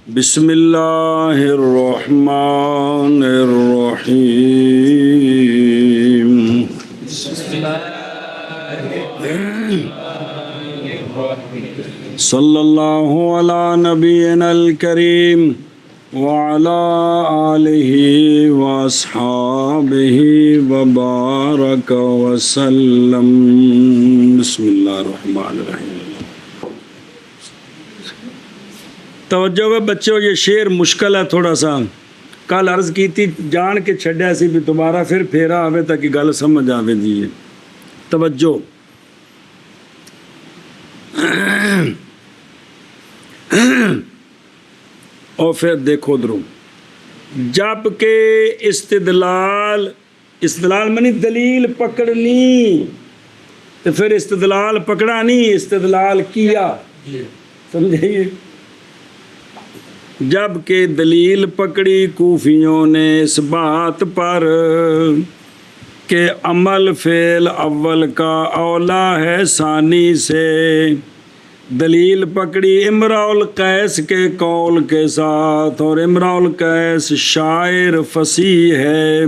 بسم اللہ الرحمن الرحیم صلی اللہ علی نبینا الکریم وعلی آلہ واصحابہ وبارک وسلم۔ بسم اللہ الرحمن الرحیم۔ توجہ ہے بچوں، یہ شعر مشکل ہے تھوڑا سا، کل عرض کی تھی جان کے چھڈیا سی بھی دوبارہ پھر پھیرا آوے تاکہ گل سمجھ آوے دیئے۔ توجہ، اور پھر دیکھو دروں، جب کہ استدلال منی دلیل پکڑنی، تو پھر استدلال پکڑا نہیں، استدلال کیا، سمجھئیے؟ جب کہ دلیل پکڑی کوفیوں نے اس بات پر کہ عمل فعل اول کا اولا ہے ثانی سے، دلیل پکڑی امراء القیس کے قول کے ساتھ، اور امراء القیس شاعر فصیح ہے،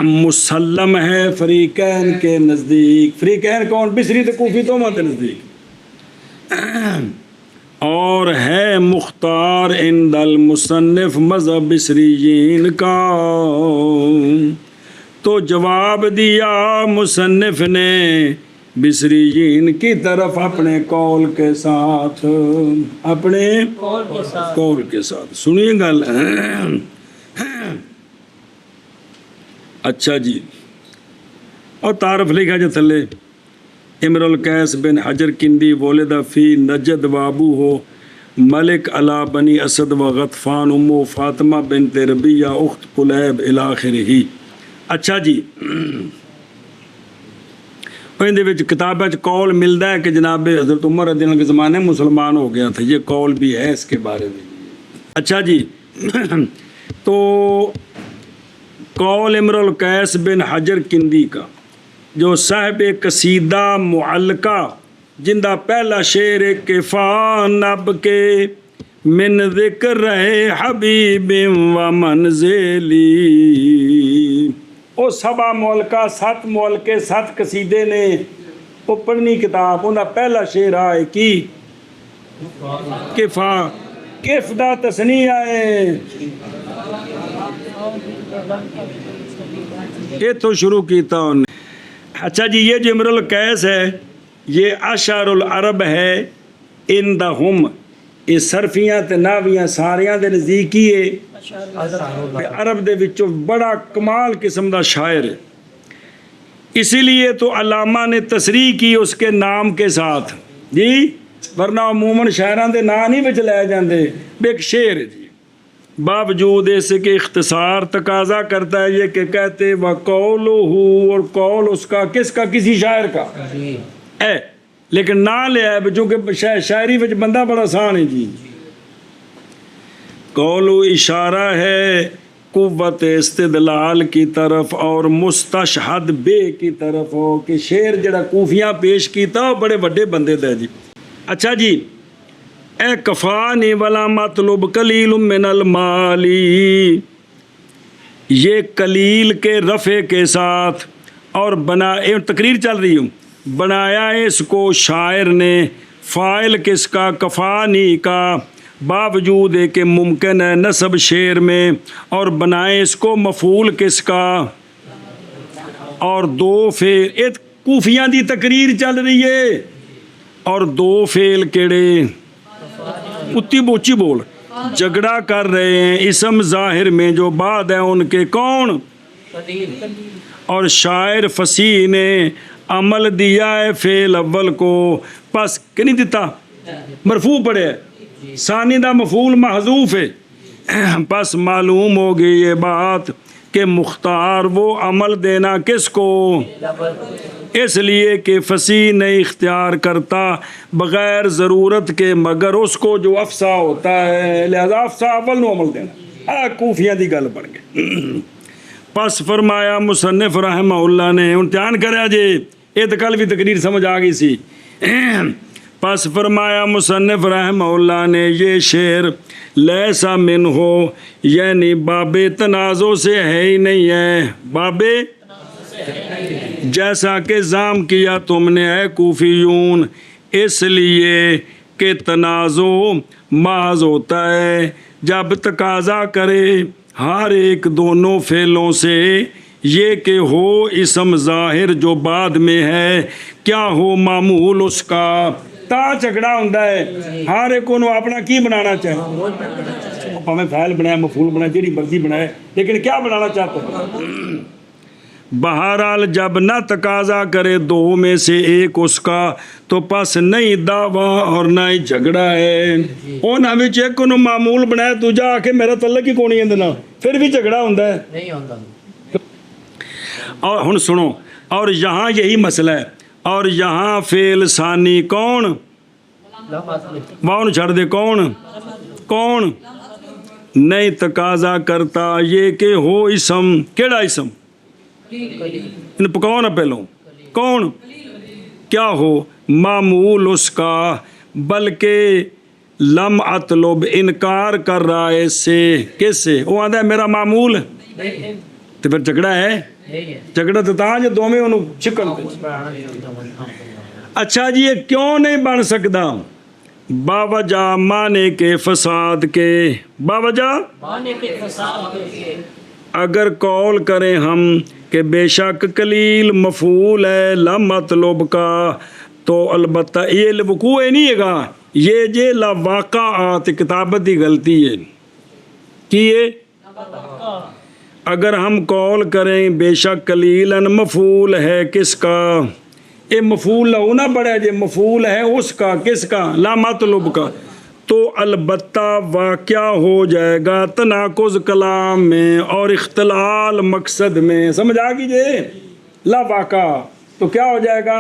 مسلم ہے فریقین کے نزدیک۔ فریقین کون؟ بصری تو کوفی تو مت نزدیک، اور ہے مختار عند المصنف مذہب بصریین کا۔ تو جواب دیا مصنف نے بصریین کی طرف اپنے قول کے ساتھ، اپنے قول کے ساتھ۔ سنیے گل، اچھا جی، اور تعارف لکھا جو تھلے، امر القیس بن حجر کندی ولد فی نجد وابو ہو ملک علا بنی اسد و غطفان، امو فاطمہ بنت ربیہ اخت قلیب الاخرہ۔ اچھا جی، ان دے وچ کتابیں قول ملتا ہے کہ جناب حضرت عمر رضی اللہ عنہ کے زمانے مسلمان ہو گیا تھا، یہ قول بھی ہے اس کے بارے میں۔ اچھا جی، تو قول امر القیس بن حجر کندی کا، جو صاحب قصیدہ معلقہ، جندہ پہلا شعر کفا نب کے من ذکر رہے حبیب و منزلی، او سبا معلقہ، 7 معلقے 7 قصیدے نے، وہ پڑھنی کتاب، انہا پہلا شعر آئے کی کفا، کف دا تسنیہ ہے، یہ تو شروع کیتا انہیں۔ اچھا جی، یہ جو امر القیس ہے یہ اشعار العرب ہے، اندہم، یہ صرفیاں تے ناویاں ساریاں دے نزدیکی ہے، عرب دے وچوں بڑا کمال قسم دا شاعر ہے، اسی لیے تو علامہ نے تصریح کی اس کے نام کے ساتھ جی، ورنہ عموماً شاعران دے نام نہیں بچ لے جاندے، بے ایک شعر ہے جی، باوجود اس کے اختصار تقاضا کرتا ہے یہ کہ کہتے وَقَوْلُهُ، اور قول اس کا کس کا؟ کسی شاعر کا ہے، لیکن نہ لیا ہے چونکہ شاعری وچ بندہ بڑا آسان ہے جی۔ قول اشارہ ہے قوت استدلال کی طرف اور مستشہد بے کی طرف ہو، کہ شعر جڑا کوفیاں پیش کیتا وہ بڑے بڑے بندے دے جی۔ اچھا جی، اے کفانی ولا مطلب قلیل من المالی، یہ قلیل کے رفع کے ساتھ، اور تقریر چل رہی ہوں، بنایا اس کو شاعر نے فاعل کس کا؟ کفانی کا، باوجود ہے کہ ممکن ہے نصب شعر میں، اور بنائے اس کو مفعول کس کا؟ اور 2 فعل، ایک کوفیاں دی تقریر چل رہی ہے، اور 2 فعل کیڑے اتی بوچی بول جھگڑا کر رہے ہیں اسم ظاہر میں جو بعد ہے ان کے، کون؟ اور شاعر فصیح نے عمل دیا ہے فعل اول کو، پس کہ نہیں دیتا، مرفوع پڑے ہے، ثانی دا مفعول محذوف ہے، پس معلوم ہوگی یہ بات کہ مختار وہ عمل دینا کس کو؟ اس لیے کہ فصیح نہیں اختیار کرتا بغیر ضرورت کے مگر اس کو جو افصح ہوتا ہے، لہذا افصح اول نو عمل دینا، کوفیاں دی گل بن گئی۔ پس فرمایا مصنف رحمہ اللہ نے، امتحان کریا جے، یہ تو کل بھی تقریر سمجھ آ گئی سی، پس فرمایا مصنف رحمہ نے یہ شعر لیسا من ہو یعنی باب تنازع سے ہے ہی نہیں ہے، باب جیسا کہ زام کیا تم نے اے کوفیون، اس لیے کہ تنازع محض ہوتا ہے جب تقاضا کرے ہر ایک دونوں فعلوں سے یہ کہ ہو اسم ظاہر جو بعد میں ہے، کیا ہو معمول اس کا، تا جھگڑا ہوندا ہے ہر ایک کو اپنا کی بنانا چاہے، پاویں فاعل بنائے مفعول بنائے جہی مرضی بنائے، لیکن کیا بنانا چاہتا ہے۔ بہرحال جب نہ تقاضا کرے دو میں سے ایک اس کا تو پس نہیں دعویٰ اور نہ ہی جھگڑا ہے، انہاں وچ ایک نو معمول بنایا دوجا آ کے میرا تعلق ہی کونی اندے نال، پھر بھی جھگڑا ہوندا ہے نہیں ہوندا۔ اور ہن سنو، اور یہاں یہی مسئلہ ہے، اور یہاں فعل ثانی کون، واؤ چھڑ دے، کون کون نہیں تقاضا کرتا یہ کہ ہو اسم، کیڑا اسم ان پکاؤ نہ پہلوں، کون کیا ہو معمول اس کا، بلکہ لم اطلب انکار کر رہا ہے اس سے، کس سے، وہ آدھا ہے میرا معمول تو پھر جھگڑا ہے، جھگڑا تو تاں جو دو میں انہوں چکن۔ اچھا جی یہ کیوں نہیں بن سکتا، باوجہ معنی کے فساد کے، باوجہ معنی کے فساد کے، اگر قول کریں ہم کہ بے شک قلیل مفعول ہے لم مطلب کا، تو البتہ یہ وقوع نہیں ہے گا، یہ جے لا واقعات کتابت کی غلطی ہے کی ہے، اگر ہم قول کریں بے شک قلیلاً مفعول ہے کس کا، یہ مفعول لہو نہ بڑھے جے مفعول ہے اس کا، کس کا، لا مطلب کا، تو البتہ واقعہ ہو جائے گا تناقض کلام میں اور اختلال مقصد میں، سمجھ آ گئی جے، لا واقع تو کیا ہو جائے گا،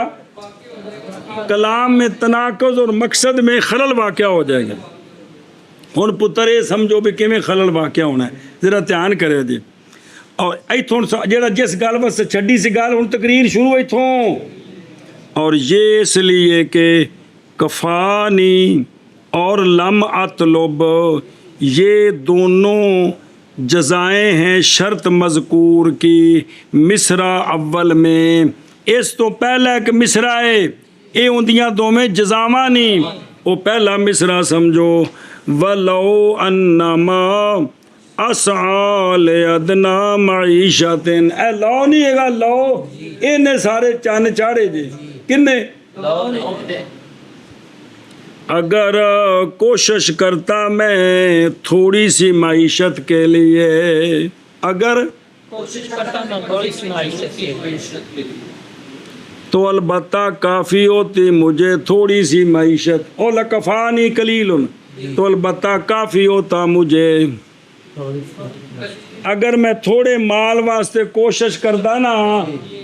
کلام میں تناقض اور مقصد میں خلل واقعہ ہو جائے گا۔ ہن پتر یہ سمجھو بھی کیویں خلل واقعہ ہونا ہے، ذرا دھیان کرے جی، اور ایتھوں جڑا جس گل بس چھڈی سی گل ہن تقریر شروع ایتھوں، اور یہ اس لیے کہ کفانی اور لم اطلب یہ دونوں جزائیں ہیں شرط مذکور کی مصرع اول میں، اس تو پہلا ایک مصرع ہے یہ اندیاں دو میں جزاواں نہیں، وہ پہلا مصرع سمجھو، وَلَوْ أَنَّمَا اسعى لأدنى معیشت، اے لو نہیں ہے گا، لو انہیں سارے چان چاڑے جی، کنے اگر کوشش کرتا میں تھوڑی سی معیشت کے لیے، اگر کوشش کرتا میں تھوڑی سی معیشت کے لیے تو البتہ کافی ہوتی مجھے تھوڑی سی معیشت، او لکفانی قلیل، تو البتہ کافی ہوتا مجھے، اگر میں تھوڑے مال واسطے کوشش کردا نا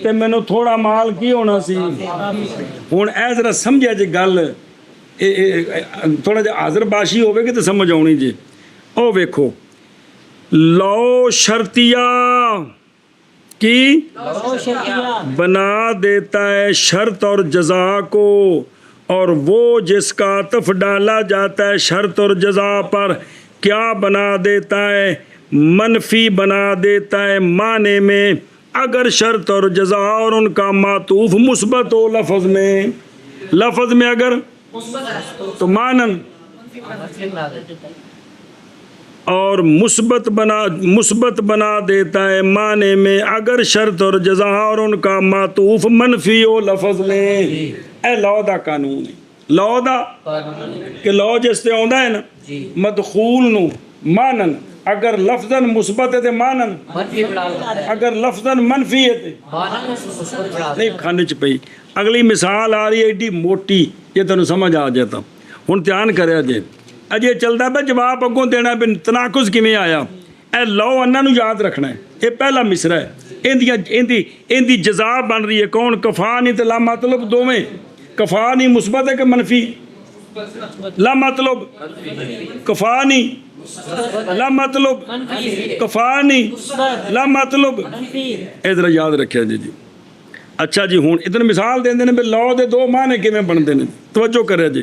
تے مینوں تھوڑا مال کی ہونا سی۔ ہن اے ذرا سمجھا جی گل، تھوڑا جہا حاضر باشی ہوئے گی تو سمجھ آنی جی، او ویکھو لو شرطیہ کی بنا دیتا ہے شرط اور جزا کو، اور وہ جس کا عطف ڈالا جاتا ہے شرط اور جزا پر کیا بنا دیتا ہے، منفی بنا دیتا ہے معنی میں، اگر شرط اور جزا اور ان کا معطوف مثبت ہو لفظ میں اگر تو مانن، اور مثبت بنا دیتا ہے معنی میں اگر شرط اور جزا اور ان کا معطوف منفی ہو لفظ میں۔ اے لو دا قانون ہے، لو دا کہ لو جس تے آندا ہے نا مدخول نو مانن، اگر لفظاً مثبت ہے تے مانن، اگر لفظاً منفی ہے تے نہیں کھانے چ پئی۔ اگلی مثال آ رہی ہے ایڈی موٹی، یہ تینوں سمجھ آ جاتا، ہن دھیان کریا جے، اجے چلدا پہ جواب اگوں دینا پہ تناقض کیویں آیا، اے لو انہاں نوں یاد رکھنا ہے، یہ پہلا مصرع ہے، اندی جزا بن رہی ہے کون، کفانی تے لا مطلب دوویں، کفانی مثبت ہے کہ منفی، لا مطلب کفانی لا مطلب کفانی لا مطلب، ادھر یاد رکھیا جی۔ ਅੱਛਾ ਜੀ, ਹੁਣ ਇਤਨ ਮਿਸਾਲ ਦਿੰਦੇ ਨੇ ਵੀ ਲੌ ਦੇ ਦੋ ਮਾਨੇ ਕਿਵੇਂ ਬਣਦੇ ਨੇ, ਤਵੱਜੋ ਕਰਿਆ ਜੀ।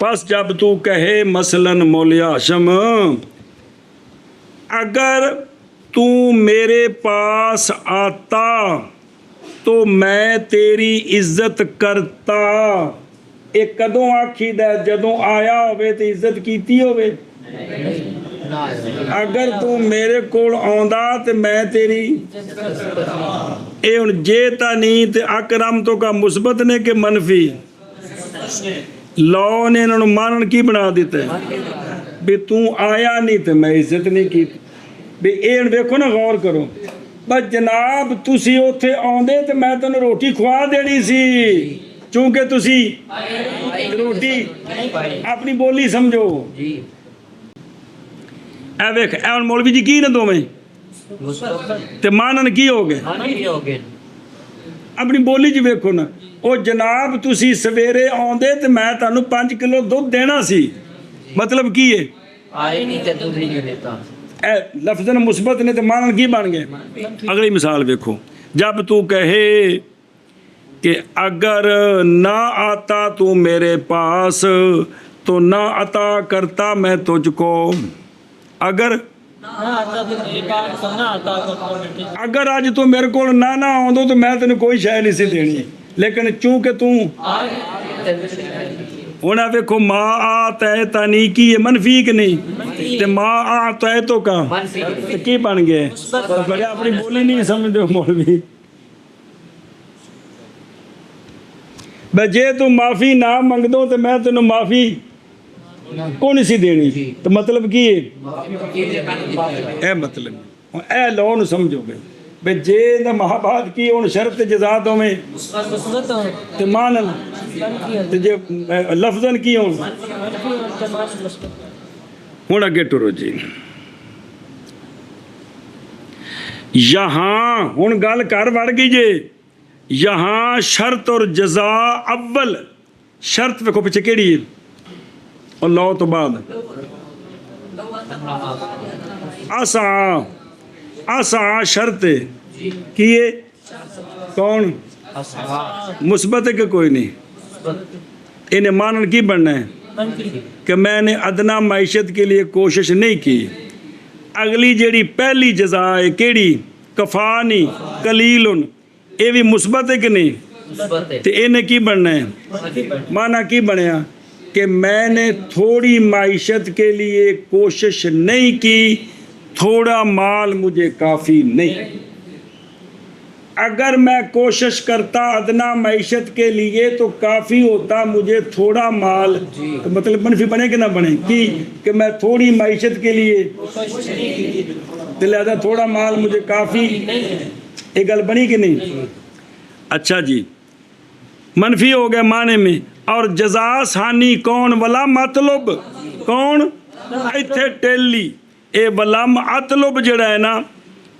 پس جب تو کہے مثلاً مولا ہاشم، اگر تو میرے پاس آتا تو میں تیری عزت کرتا، ਇਹ ਕਦੋਂ ਆਖੀਦਾ? ਜਦੋਂ ਆਇਆ ਹੋਵੇ ਤੇ ਇੱਜ਼ਤ ਕੀਤੀ ਹੋਵੇ। ਅਗਰ ਤੂੰ ਮੇਰੇ ਕੋਲ ਆਉਂਦਾ ਤੇ ਮੈਂ ਤੇਰੀ, ਇਹ ਹੁਣ ਜੇ ਤਾਂ ਨਹੀਂ ਤੇ ਅਕਰਮ ਤੋਂ ਕਾ ਮੁਸਬਤ ਨੇ ਕਿ ਮਨਫੀ? ਲੌ ਨੇ ਇਹਨਾਂ ਨੂੰ ਮਾਨਣ ਕੀ ਬਣਾ ਦਿੱਤਾ ਵੀ ਤੂੰ ਆਇਆ ਨਹੀਂ ਤੇ ਮੈਂ ਇੱਜ਼ਤ ਨਹੀਂ ਕੀਤੀ। ਵੀ ਇਹ ਹੁਣ ਵੇਖੋ ਨਾ, ਗੌਰ ਕਰੋ। ਬਸ ਜਨਾਬ ਤੁਸੀਂ ਉੱਥੇ ਆਉਂਦੇ ਤੇ ਮੈਂ ਤੈਨੂੰ ਰੋਟੀ ਖਵਾ ਦੇਣੀ ਸੀ, چونکہ تسی روٹی اپنی بولی سمجھو۔ اے ویکھ اے ہن مولوی جی کی نے دوویں تے مانن کی ہو گئے اپنی بولی جی ویکھو نا۔ او جناب تسی سویرے آندے تے میں تانوں 5 کلو دودھ دینا سی، مطلب کی ہے؟ آئے نہیں تے دودھ نہیں دیتا۔ اے لفظاً مثبت نے تے مانن کی بن گئے؟ اگلی مثال ویکھو، جب تو کہے کہ اگر نہ آتا تو میرے پاس تو نہ عطا کرتا میں تجھ کو، اگر اج تو میرے کو نہ آؤں تو میں تینوں کوئی شے نہیں سی دینی، لیکن چونکہ تو ہونا ویکھو ما آتیتنی کی ہے منفی کہ نہیں؟ تے ما آتیتو کا کی بن گئے؟ بڑے اپنی بولی نہیں سمجھتے ہو مولوی۔ بھائی جے تو معافی نہ منگ دو تو میں تینوں معافی کو نہیں سی دینی، تو مطلب کی ہے؟ اے مطلب اے لو نو سمجھو گے بھائی جے نہ محبت کی ہوں شرط جزاتوں میں تو مانن، تو جے لفظاً کی ہوں اگے ٹرو جی۔ یہاں ہوں گل کر وڑ گئی جے، یہاں شرط اور جزا اول شرط ویکھو پیچھے کیڑی ہے اور لو تو بعد آسا شرط ہے کی ہے؟ کون مثبت ہے کہ کوئی نہیں؟ انہیں مانن کی بننا ہے کہ میں نے ادنا معیشت کے لیے کوشش نہیں کی۔ اگلی جیڑی پہلی جزا ہے کیڑی؟ کفانی قلیلن، یہ بھی مثبت ہے کہ نہیں؟ تو انہیں کی بننا ہے؟ معنی کی بنیا کہ میں نے تھوڑی معیشت کے لیے کوشش نہیں کی، تھوڑا مال مجھے کافی نہیں۔ اگر میں کوشش کرتا ادنا معیشت کے لیے تو کافی ہوتا مجھے تھوڑا مال، تو مطلب منفی بنے کہ نہ بنے کہ میں تھوڑی معیشت کے لیے تو لہذا تھوڑا مال مجھے کافی، یہ گل بنی کہ نہیں؟ اچھا جی، منفی ہو گئے معنی میں۔ اور جزا ثانی کون؟ ولا مطلب کون؟ ایتھے ٹیلی اے ولا مطلب جڑا ہے نا،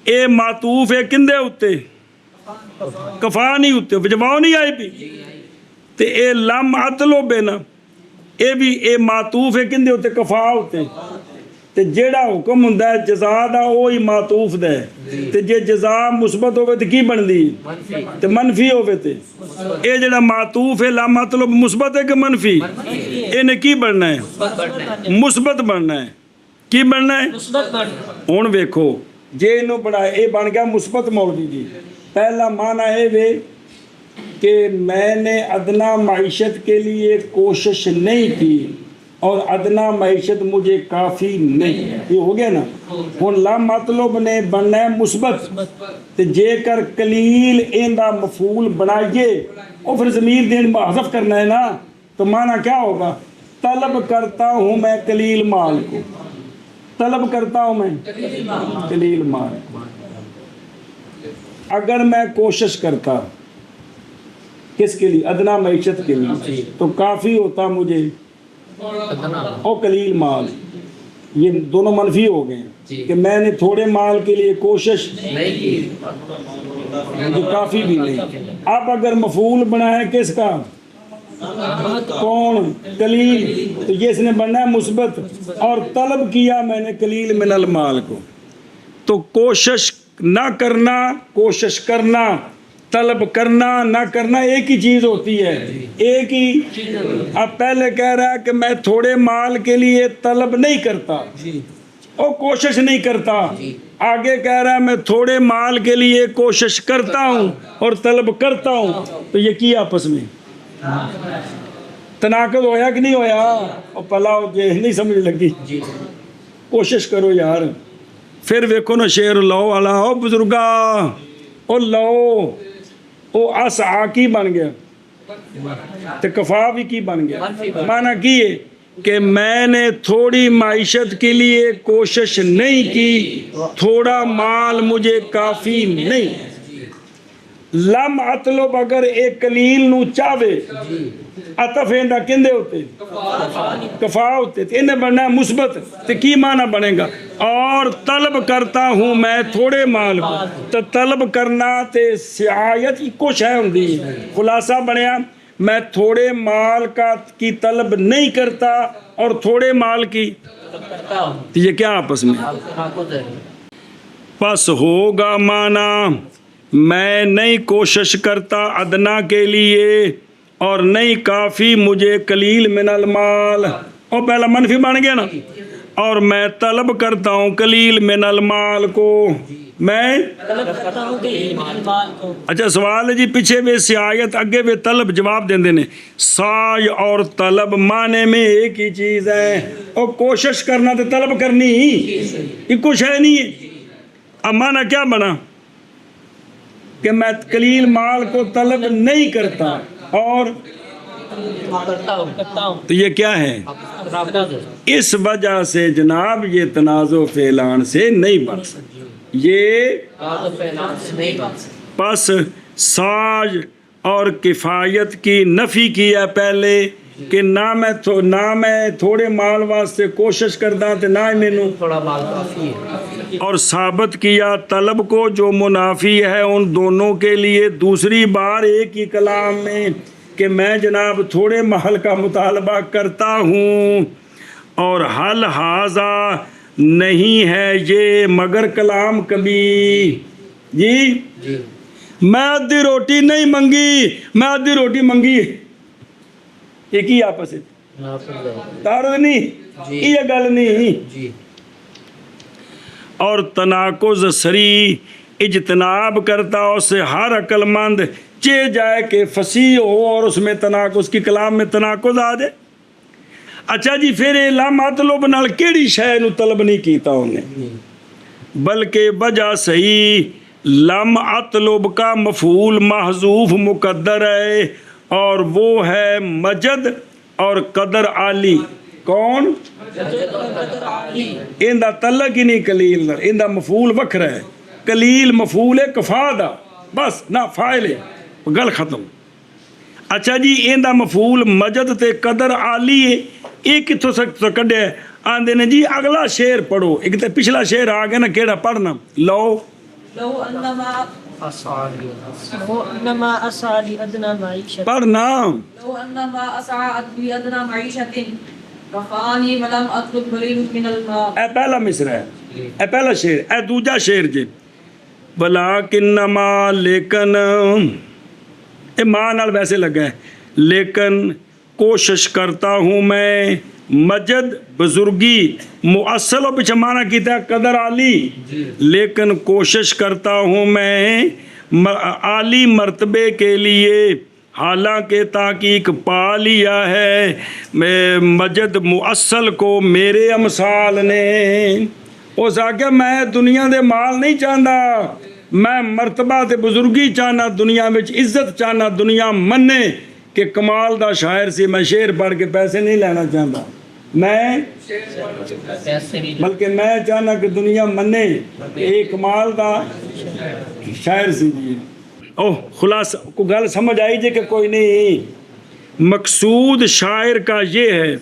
اے معطوف ہے کندے ہوتے؟ کفا نہیں ہوتے، جواؤ نہیں آئے بھی تے اے لم مطلب ہے نا، اے بھی اے معطوف ہے کندے ہوتے؟ کفا ہوتے۔ تے جیڑا حکم ہوندا ہے جزا دا وہی معطوف دا ہے، تے جے جزا مثبت ہوے تے کی بندی؟ تے منفی ہوے تے اے جڑا معطوف ہے لا مطلب مثبت ہے کہ منفی؟ اینے کی بننا ہے؟ مثبت بننا ہے۔ کی بننا ہے؟ ہن ویکھو جے اینو بڑا اے بن گیا مثبت مولوی جی۔ پہلا معنی اے وے کہ میں نے ادنا معیشت کے لیے کوشش نہیں کی اور ادنا معیشت مجھے کافی نہیں، یہ ہو گیا نا۔ ہن لا مطلب نے بننا ہے مثبت، تے جے کر قلیل ایندا مفعول بنائیے اور پھر ضمیر دین حذف کرنا ہے نا، تو معنی کیا ہوگا؟ طلب کرتا ہوں میں قلیل مال کو، طلب کرتا ہوں میں قلیل مال کو۔ اگر میں کوشش کرتا کس کے لیے؟ ادنا معیشت کے لیے، تو کافی ہوتا مجھے او قلیل مال، یہ دونوں منفی ہو گئے کہ میں نے تھوڑے مال کے لیے کوشش نہیں کی، مجھے کافی بھی نہیں۔ اب اگر مفعول بنا ہے کس کا؟ کون؟ قلیل، تو یہ اس نے بننا ہے مثبت، اور طلب کیا میں نے قلیل من المال کو۔ تو کوشش نہ کرنا، کوشش کرنا، طلب کرنا نہ کرنا ایک ہی چیز ہوتی ہے، ایک ہی۔ اب پہلے کہہ رہا ہے کہ میں تھوڑے مال کے لیے طلب نہیں کرتا اور کوشش نہیں کرتا، آگے کہہ رہا ہے میں تھوڑے مال کے لیے کوشش کرتا ہوں اور طلب کرتا ہوں، تو یہ کی آپس میں تناقض ہویا کہ نہیں ہویا؟ اور پلاؤ یہ نہیں سمجھ لگی، کوشش کرو یار۔ پھر ویکھو نا شیر لو والا، او بزرگا او لو او اس آ کی بن گیا تے کفا بھی کی بن گیا، معنی کی ہے کہ میں نے تھوڑی معیشت کے لیے کوشش نہیں کی، تھوڑا مال مجھے کافی نہیں۔ لم اطلب اگر ایک قلیل نو چاہے عطف ایندا کندے ہوتے کفا ہوتے، انہیں بننا ہے مثبت، تو کی معنی بنے گا؟ اور طلب کرتا ہوں میں تھوڑے مال کو، تو طلب کرنا تے سعایت کچھ ہے ہوندی، خلاصہ بنیا میں تھوڑے مال کی طلب نہیں کرتا اور تھوڑے مال کی، تو یہ کیا آپس میں؟ پس ہوگا معنی میں نہیں کوشش کرتا ادنا کے لیے اور نہیں کافی مجھے قلیل من المال، اور پہلا منفی بن گیا نا، اور میں طلب کرتا ہوں قلیل من المال کو، میں اچھا سوال ہے جی پیچھے بھی سعایت اگے بھی طلب جواب دیں دینے، سعی اور طلب معنی میں ایک ہی چیز ہے، اور کوشش کرنا تو طلب کرنی ہی، یہ کچھ ہے نہیں ہے۔ اب معنی کیا بنا کہ میں قلیل مال کو طلب نہیں کرتا اور تو یہ کیا ہے؟ اس وجہ سے جناب یہ تنازع فعلان سے نہیں بن سکتا، یہ پس ساج اور کفایت کی نفی کیا پہلے کہ نہ میں تھوڑے مال واسطے کوشش کرتا تے نہ ہی مینوں تھوڑا مال کافی ہے، اور ثابت کیا طلب کو جو منافی ہے ان دونوں کے لیے دوسری بار ایک ہی کلام میں کہ میں جناب تھوڑے مال کا مطالبہ کرتا ہوں، اور حل حاضہ نہیں ہے یہ مگر کلام کبھی جی میں آدھی روٹی نہیں منگی، میں آدھی روٹی منگی، ایک ہی آپس ہے تعارض نہیں، یہ گل نہیں۔ اور تناقض سری اجتناب کرتا اسے ہر عقل مند چے جائے کہ فصیح ہو اور اس میں تناقض کی کلام میں تناقض آ جائے۔ اچھا جی پھر لم اطلب نال کیڑی شے نو طلب نہیں کیتا انہیں، بلکہ وجہ صحیح لم اطلب کا مفعول محذوف مقدر ہے اور وہ ہے مجد اور قدر عالی۔ کون؟ اندہ تعلق ہی نہیں قلیل، اندہ مفعول وکھرا ہے، قلیل مفعول ہے کفا دا بس نہ فاعل ہے، گل ختم۔ اچھا جی اندہ مفعول مجد تے قدر عالی ہے، ایک کتھوں سے کڈیا ہے آندے نے جی اگلا شعر پڑھو، ایک تے پچھلا شعر آ گیا نا کیڑا پڑھنا، لو انما اسعى ادنى معيشة پڑھنا، لو انما اسعى ادنى معيشة رفعني ولم اطلب قليل من المال۔ اے پہلا مصرع ہے، اے پہلا شعر، اے دوجا شعر جی ولیکنما لیکن، اے ماں نال ویسے لگا ہے، لیکن کوشش کرتا ہوں میں مجد بزرگی مؤصل و پیچھے معنی کیتا ہے قدر عالی، لیکن کوشش کرتا ہوں میں عالی مرتبے کے لیے، حالانکہ تحقیق پا لیا ہے میں مجد مؤصل کو میرے امثال نے۔ اس آگے میں دنیا دے مال نہیں چاہتا، میں مرتبہ تے بزرگی چاہنا، دنیا میں عزت چاہنا، دنیا منے کہ کمال دا شاعر سی، میں شعر پڑھ کے پیسے نہیں لینا چاہتا، میں بلکہ میں چاہنا کہ دنیا منے ایک کمال دا شاعر سی جی۔ اوہ خلاصہ کو گل سمجھ آئی جے کہ کوئی نہیں؟ مقصود شاعر کا یہ ہے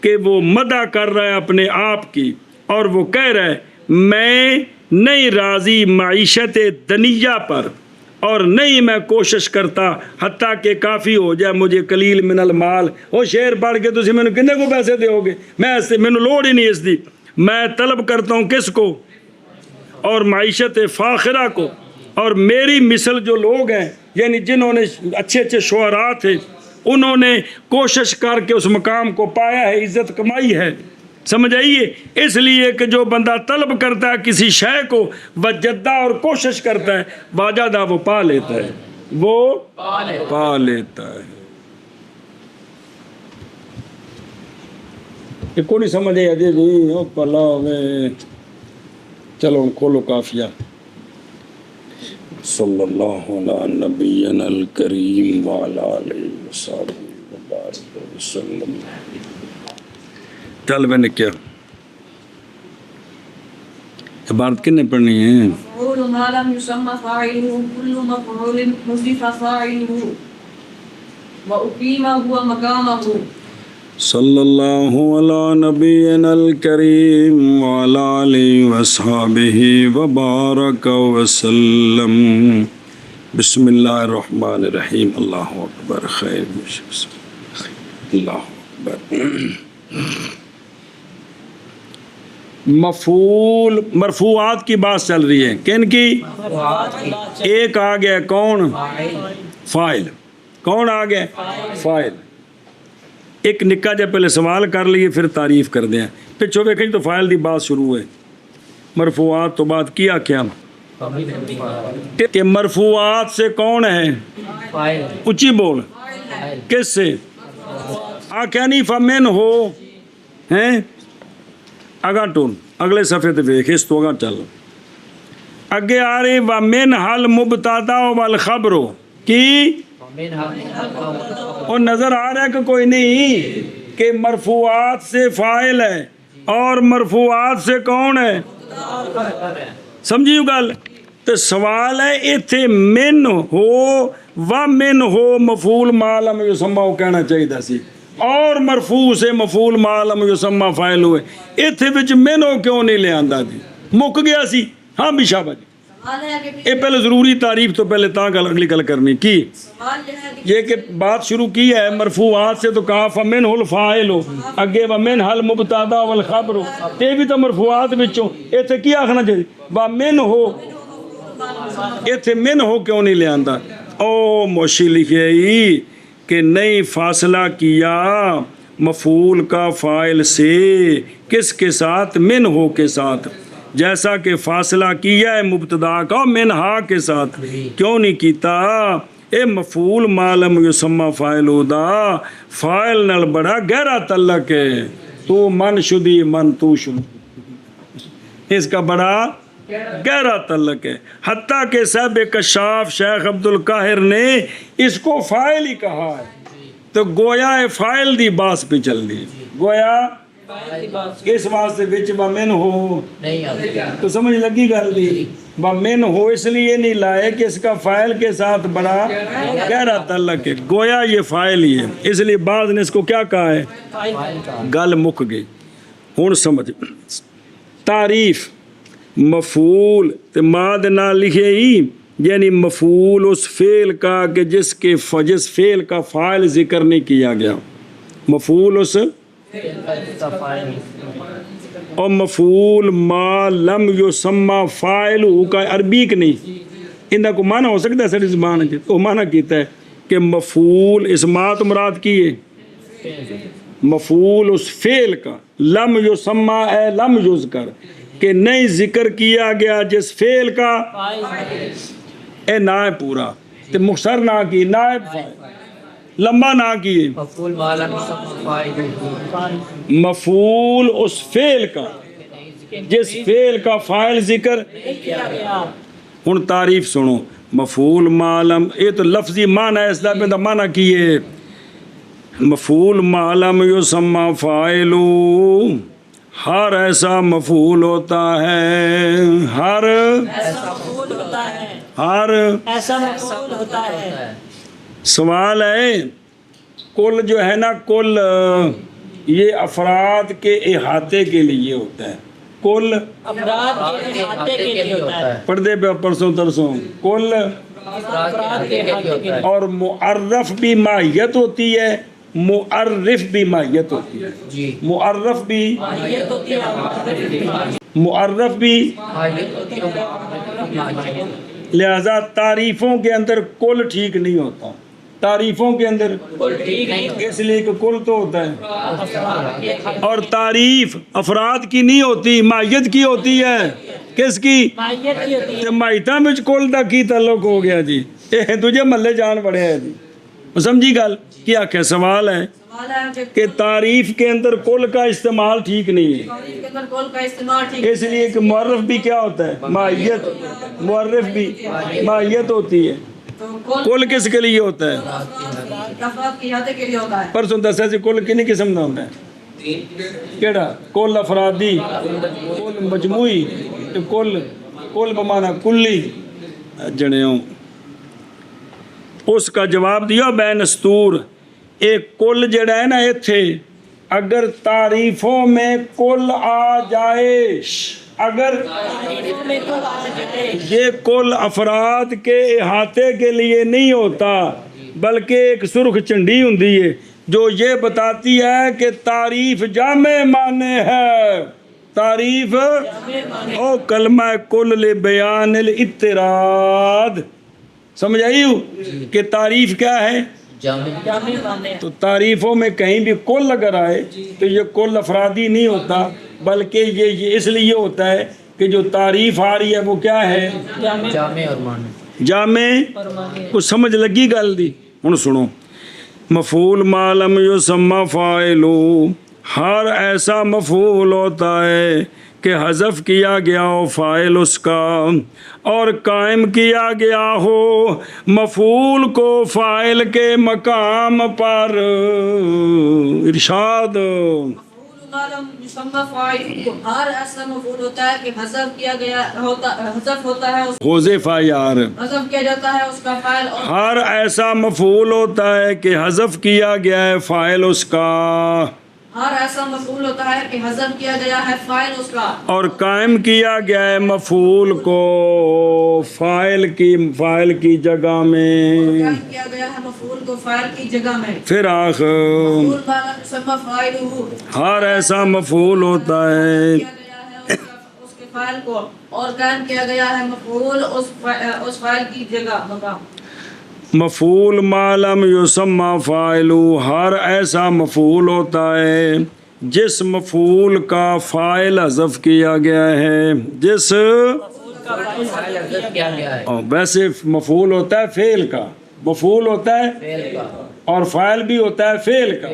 کہ وہ مدح کر رہا ہے اپنے آپ کی، اور وہ کہہ رہا ہے میں نہیں راضی معیشت دنیا پر اور نہیں میں کوشش کرتا حتیٰ کہ کافی ہو جائے مجھے قلیل من المال۔ وہ شعر پڑھ کے تسی مینوں کنے کو پیسے دیو گے؟ میں مینوں لوڑ ہی نہیں اس دی، میں طلب کرتا ہوں کس کو؟ اور معیشت فاخرہ کو، اور میری مثل جو لوگ ہیں یعنی جنہوں نے اچھے اچھے شعراء تھے انہوں نے کوشش کر کے اس مقام کو پایا ہے، عزت کمائی ہے، سمجھ آئیے؟ اس لیے کہ جو بندہ طلب کرتا ہے کسی شے کو وجدہ اور کوشش کرتا ہے واجدہ وہ پا لیتا ہے، وہ پا لیتا ہے۔ یہ کو نہیں سمجھے اجے جی او پلا ہوئے، چلو کھولو قافیہ۔ صلی اللہ علی نبینا الکریم وعلی آلہ وصحبہ وبارک وسلم۔ چل میں نے کیا عبارت کنے پڑھنی ہے؟ مفعول ما لم يسمى فاعله كل مفعول حذف فاعله وأقيم هو مقامه۔ صلی اللہ علی نبینا الکریم وعلی آلہ وصحبہ وبارک وسلم۔ بسم اللہ الرحمن الرحیم۔ اللہ اکبر، خیر اللہ اکبر۔ مفعول مرفوعات کی بات چل رہی ہے، کن کی؟ ایک آ گیا کون؟ فاعل۔ کون آ گیا؟ فاعل۔ ایک نکا جب پہلے سوال کر لیے پھر تعریف کر دیں، پچھو ویکھیں تو فاعل دی بات شروع ہے۔ مرفوعات تو بات کیا کیا کہ مرفوعات سے کون ہے؟ اونچی بول، کس سے؟ آکھیا نہیں فمن ہو ہیں اگا ٹون اگلے صفحے تے ویکھ، اس تو اگا چل اگے آ رہی ومن حل مبتدا والخبر کی اور نظر آ رہا ہے کہ کوئی نہیں کہ مرفوعات سے فاعل ہے اور مرفوعات سے کون ہے؟ سمجھیو گل؟ تو سوال ہے ایتھے من ہو و من ہو مفعول ما لم یسمى ہو کہنا چاہیے سی، اور مرفوع سے مفعول ما لم یسمى فاعل ہوئے، ایتھے وچ من ہو کیوں نہیں لے آندا جی؟ مک گیا سی۔ ہاں بھی شاباش جی، یہ پہلے ضروری تعریف تو پہلے تا گل اگلی گل کرنی کی یہ کہ بات شروع کی ہے مرفوعات سے تو کہا فمن ہو الفاعل ہو، اگے ومن حل مبتدا والخبر ہو، تے بھی تو مرفوعات وچوں ایتھے کی آکھنا چاہیے ومن ہو، ایتھے من ہو کیوں نہیں لے آندا؟ او موشی لکھے ہی کہ نہیں فاصلہ کیا مفعول کا فاعل سے، کس کے ساتھ؟ من ہو کے ساتھ، جیسا کہ فاصلہ کیا ہے مبتدا کا منہا کے ساتھ۔ کیوں نہیں کیتا؟ اے مفعول ما لم یسمى فاعل دا فاعل نال بڑا گہرا تعلق ہے، تو من شدی من تو شدی، اس کا بڑا گہرا تعلق ہے، حتیٰ کہ صاحب کشاف شیخ عبد القاہر نے اس کو فاعل ہی کہا ہے، تو گویا فاعل دی باس پہ چل دی، گویا اس واسطے وچ ومن ہو تو سمجھ لگی گل دی، ومن ہو اس لیے نہیں لائے کہ اس کا فاعل کے ساتھ بڑا گہرا تعلق ہے، گویا یہ فاعل ہی ہے، اس لیے بعض نے اس کو کیا کہا ہے؟ گل مک گئی۔ ہن سمجھ تعریف مفعول تے ماد نہ لکھے ہی یعنی مفعول اس فعل کا کہ جس فعل کا فاعل ذکر نہیں کیا گیا، مفعول اس اور مفعول ما لم یسمى فاعل کا عربی کہ نہیں اندہ کو معنی ہو سکتا ہے ساری زبان ہے، تو معنی کیتا ہے کہ مفعول اس ما تو مراد کی ہے مفعول اس فعل کا، لم یسمى اے لم یذکر کہ نہیں ذکر کیا گیا جس فعل کا اے نائب پورا تے مختصر نہ کی نائب فاعل لمبا نہ کیے، مفعول اس فعل کا جس فعل کا فاعل ذکر۔ ہن تعریف سنو، مفعول معلم یہ تو لفظی معنی ہے، اس دا معنی کیے مفعول معلم یسمى فاعل، ہر ایسا مفعول ہوتا ہے، ہر ایسا مفعول ہوتا ہے۔ سوال ہے کل جو ہے نا کل یہ افراد کے احاطے کے لیے ہوتا ہے، کل افراد کے احاطے کے لیے ہوتا ہے، پردے پہ پرسوں ترسوں کل افراد کے احاطے، اور معرف بھی ماہیت ہوتی ہے، معرف بھی ماہیت ہوتی ہے، معرف بھی ماہیت ہوتی ہے، معرف بھی، لہذا تعریفوں کے اندر کل ٹھیک نہیں ہوتا، تعریفوں کے اندر اس لیے کہ کل تو ہوتا ہے، اور تعریف افراد کی نہیں ہوتی، مائیت کی ہوتی ہے۔ کس کی؟ مائیتاں میں کل دا کی تعلق ہو گیا جی، یہ تجھے محلے جان بڑے ہے جی، سمجھی گل کیا کہ سوال ہے کہ تعریف کے اندر کل کا استعمال ٹھیک نہیں ہے، اس لیے کہ معرف بھی کیا ہوتا ہے؟ مائیت، معرف بھی مائیت ہوتی ہے، کل کس کے لیے ہوتا ہے؟ پرسوں دسیا سی کل کنی قسم کا ہوتا ہے؟ کیڑا؟ کل افرادی، کل مجموعی، کل بمانا کلی جنیوں۔ اس کا جواب دیا بے نستور، ایک کل جڑا ہے نا ایتھے اگر تعریفوں میں کل آ جائے، اگر یہ کل افراد کے احاطے کے لیے نہیں ہوتا بلکہ ایک سرخ چنڈی ہوندی ہے جو یہ بتاتی ہے کہ تعریف جامع معنی ہے، تعریف او کلمہ کل لبیان الاضطراد، سمجھ آئی ہو کہ تعریف کیا ہے؟ تو تعریفوں میں کہیں بھی کل اگر آئے تو یہ کل افرادی نہیں ہوتا بلکہ یہ اس لیے ہوتا ہے کہ جو تعریف آ رہی ہے وہ کیا ہے؟ جامع۔ کچھ سمجھ لگی گل دی؟ ہن سنو، مفعول ما لم یسمى فاعل، ہر ایسا مفعول ہوتا ہے کہ حذف کیا گیا ہو فاعل اس کا اور قائم کیا گیا ہو مفعول کو فاعل کے مقام پر۔ ارشاد ہر ایسا مفعول ہوتا ہے کہ حذف کیا گیا حذف ہوتا ہے، حذف یار، حذف کیا جاتا ہے اس کا فاعل، ہر ایسا مفعول ہوتا ہے کہ حذف کیا گیا ہے فاعل اس کا، ہر ایسا مفعول ہوتا ہے کہ حذف کیا گیا ہے فاعل اس کا، اور قائم کیا گیا ہے مفعول کو فاعل کی جگہ میں، قائم کیا گیا ہے مفعول کو فاعل کی جگہ میں۔ پھر آخر مفعول ما لم یسمى فاعلہ، ہر ایسا مفعول ہوتا ہے کیا گیا ہے اس کے فاعل کو اور قائم کیا گیا ہے مفعول اس فاعل کی جگہ مقام۔ مفعول ما لم یسمى فاعل، ہر ایسا مفعول ہوتا ہے جس مفعول کا فاعل حذف کیا گیا ہے، جس ویسے مفعول ہوتا ہے فعل کا، مفعول ہوتا ہے اور فاعل بھی ہوتا ہے فعل کا،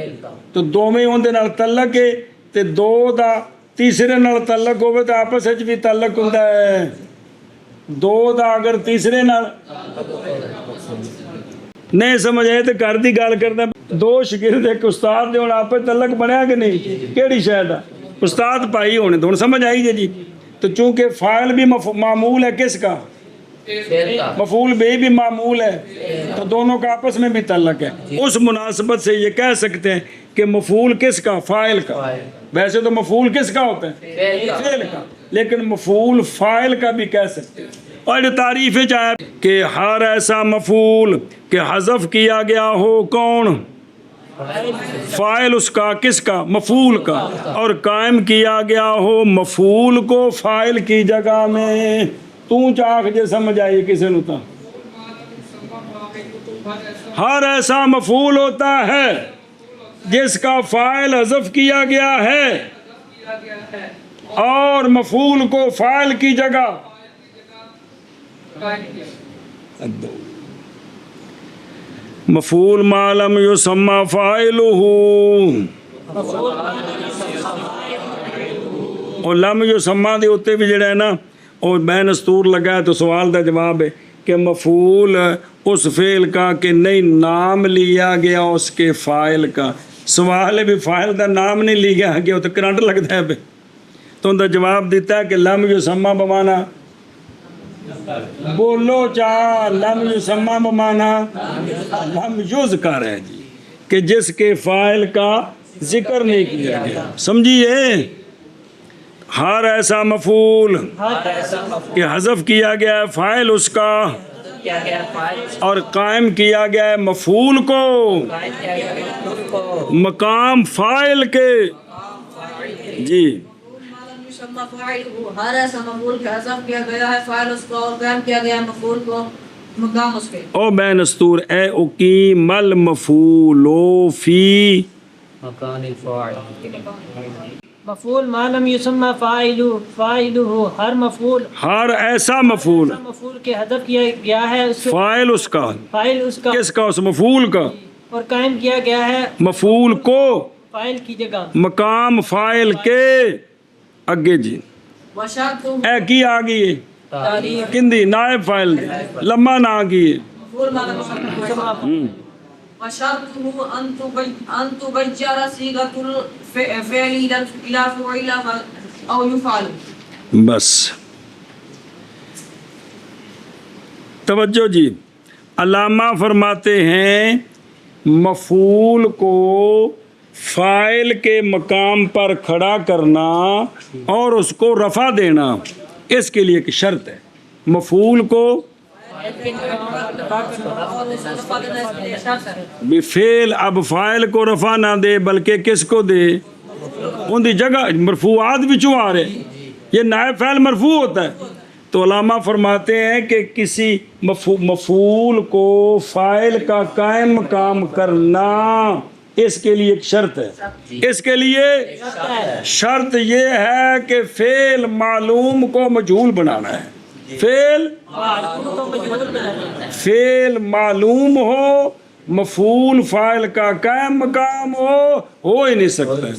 تو دوویں اندے نال تعلق ہے تے دو دا تیسرے نال تعلق ہوے تے آپس وچ بھی تعلق ہوندا ہے، دو دا اگر تیسرے نال نہیں سمجھ آئے تو گھر دی گل کرنا، دو شاگرد ایک استاد دے ہن آپس تعلق بنیا کہ نہیں؟ کیڑی شے دا؟ استاد بھائی ہونے تو ہن سمجھ آئی جی، تو چونکہ فاعل بھی معمول ہے کس کا؟ مفعول بھی معمول ہے، تو دونوں کا آپس میں بھی تعلق ہے، اس مناسبت سے یہ کہہ سکتے ہیں کہ مفعول کس کا؟ فاعل کا۔ ویسے تو مفعول کس کا ہوتا ہے؟ فعل کا، لیکن مفعول فاعل کا بھی کہہ سکتے ہیں۔ اور جو تعریف ہے کہ ہر ایسا مفعول کہ حذف کیا گیا ہو، کون؟ فاعل اس کا، کس کا؟ مفعول کا، اور قائم کیا گیا ہو مفعول کو فاعل کی جگہ میں۔ تو چاک جے سمجھ آئی کسی نو تا ہر ایسا مفعول ہوتا ہے جس کا فاعل حذف کیا گیا ہے اور مفعول کو فاعل کی جگہ مفعول ما لم یسمى فاعلہ، اور لم یسمى دے اوتے بھی جڑا ہے نا اور بے نستور لگا ہے، تو سوال دا جواب ہے کہ مفعول اس فعل کا کہ نہیں نام لیا گیا اس کے فاعل کا، سوال ہے بھی فاعل دا نام نہیں لیا گیا تو کرنٹ لگتا ہے، تو ان دا جواب دیتا ہے کہ لم یسمى بمانا بولو چاہ، لم یسمى بمانا لم یذکر ہے جی، کہ جس کے فاعل کا ذکر نہیں کیا گیا، سمجھیے؟ ہر ایسا مفعول کہ حذف کیا گیا ہے فاعل اس کا اور قائم کیا گیا ہے مفعول کو مقام فاعل کے، جی يسمى فاعله ہر ایسا مفعول کا حذف کیا گیا ہے فاعل اس کا اور قائم کیا گیا ہے مفعول کو مقام اس کے. او بین استور اے اقیم المفعول فی مکان الفاعل. مفعول ما لم يسمى فاعله ہر مفعول ہر ایسا مفعول مفعول کے حذف کیا گیا ہے اس کے فاعل اس کا فاعل اس کا کس کا اس مفعول کا اور قائم کیا گیا ہے مفعول کو فاعل کی جگہ. مقام فاعل کے اگے جی وشرط اے کی آ گئی تاریخ کندی نائب فاعل لمبا نہ آ گئی مفعول ما لم يسمى وشرطه ان تبجر صيغة الفعل الى فعل او يفعل. بس توجہ جی علامہ فرماتے ہیں مفعول کو فاعل کے مقام پر کھڑا کرنا اور اس کو رفع دینا اس کے لیے ایک شرط ہے. مفعول کو بھی فعل اب فاعل کو رفع نہ دے بلکہ کس کو دے ان دی جگہ مرفوعات بچوں آ رہے یہ نائب فاعل مرفوع ہوتا ہے. تو علامہ فرماتے ہیں کہ کسی مفعول کو فاعل کا قائم مقام کرنا اس کے لیے ایک شرط ہے. اس کے لیے شرط یہ ہے کہ فعل معلوم کو مجہول بنانا ہے. فعل معلوم ہو مفعول فاعل کا قائم مقام ہو ہی نہیں سکتا ہے.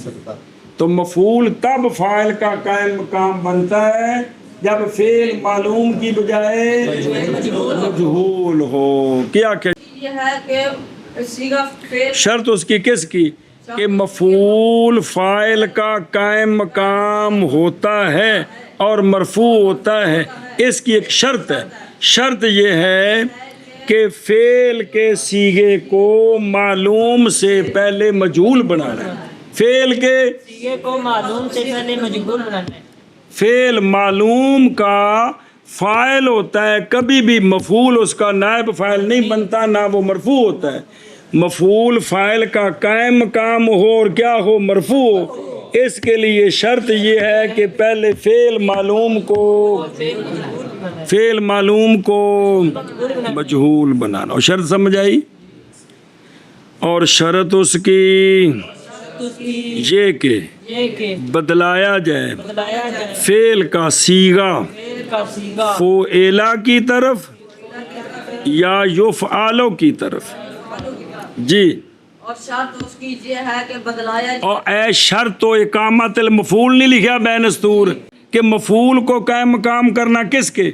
تو مفعول تب فاعل کا قائم مقام بنتا ہے جب فعل معلوم کی بجائے مجہول ہو. کیا کہ یہ ہے کہ صیغہ فعل شرط اس کی کس کی کہ مفعول فاعل کا قائم مقام ہوتا ہے اور مرفوع ہوتا ہے. اس کی ایک شرط ہے. شرط یہ ہے کہ فعل کے صیغے کو معلوم سے پہلے مجہول بنانا ہے. فعل کے صیغے کو معلوم سے پہلے مجہول بنانا ہے. فعل معلوم کا فاعل ہوتا ہے کبھی بھی مفعول اس کا نائب فاعل نہیں بنتا نہ وہ مرفوع ہوتا ہے. مفعول فاعل کا قائم مقام ہو اور کیا ہو مرفوع ہو. اس کے لیے شرط یہ ہے کہ پہلے فعل معلوم کو مجہول بنانا. اور شرط سمجھ آئی. اور شرط اس کی یہ کہ بدلایا جائے فعل کا صیغہ فعلا کی طرف یا یفعل کی طرف. جی اور شرط اس کی یہ ہے کہ بدلایا اور اے شرط و اقامت المفعول نہیں لکھا بین استور کہ مفعول کو قائم مقام کرنا کس کے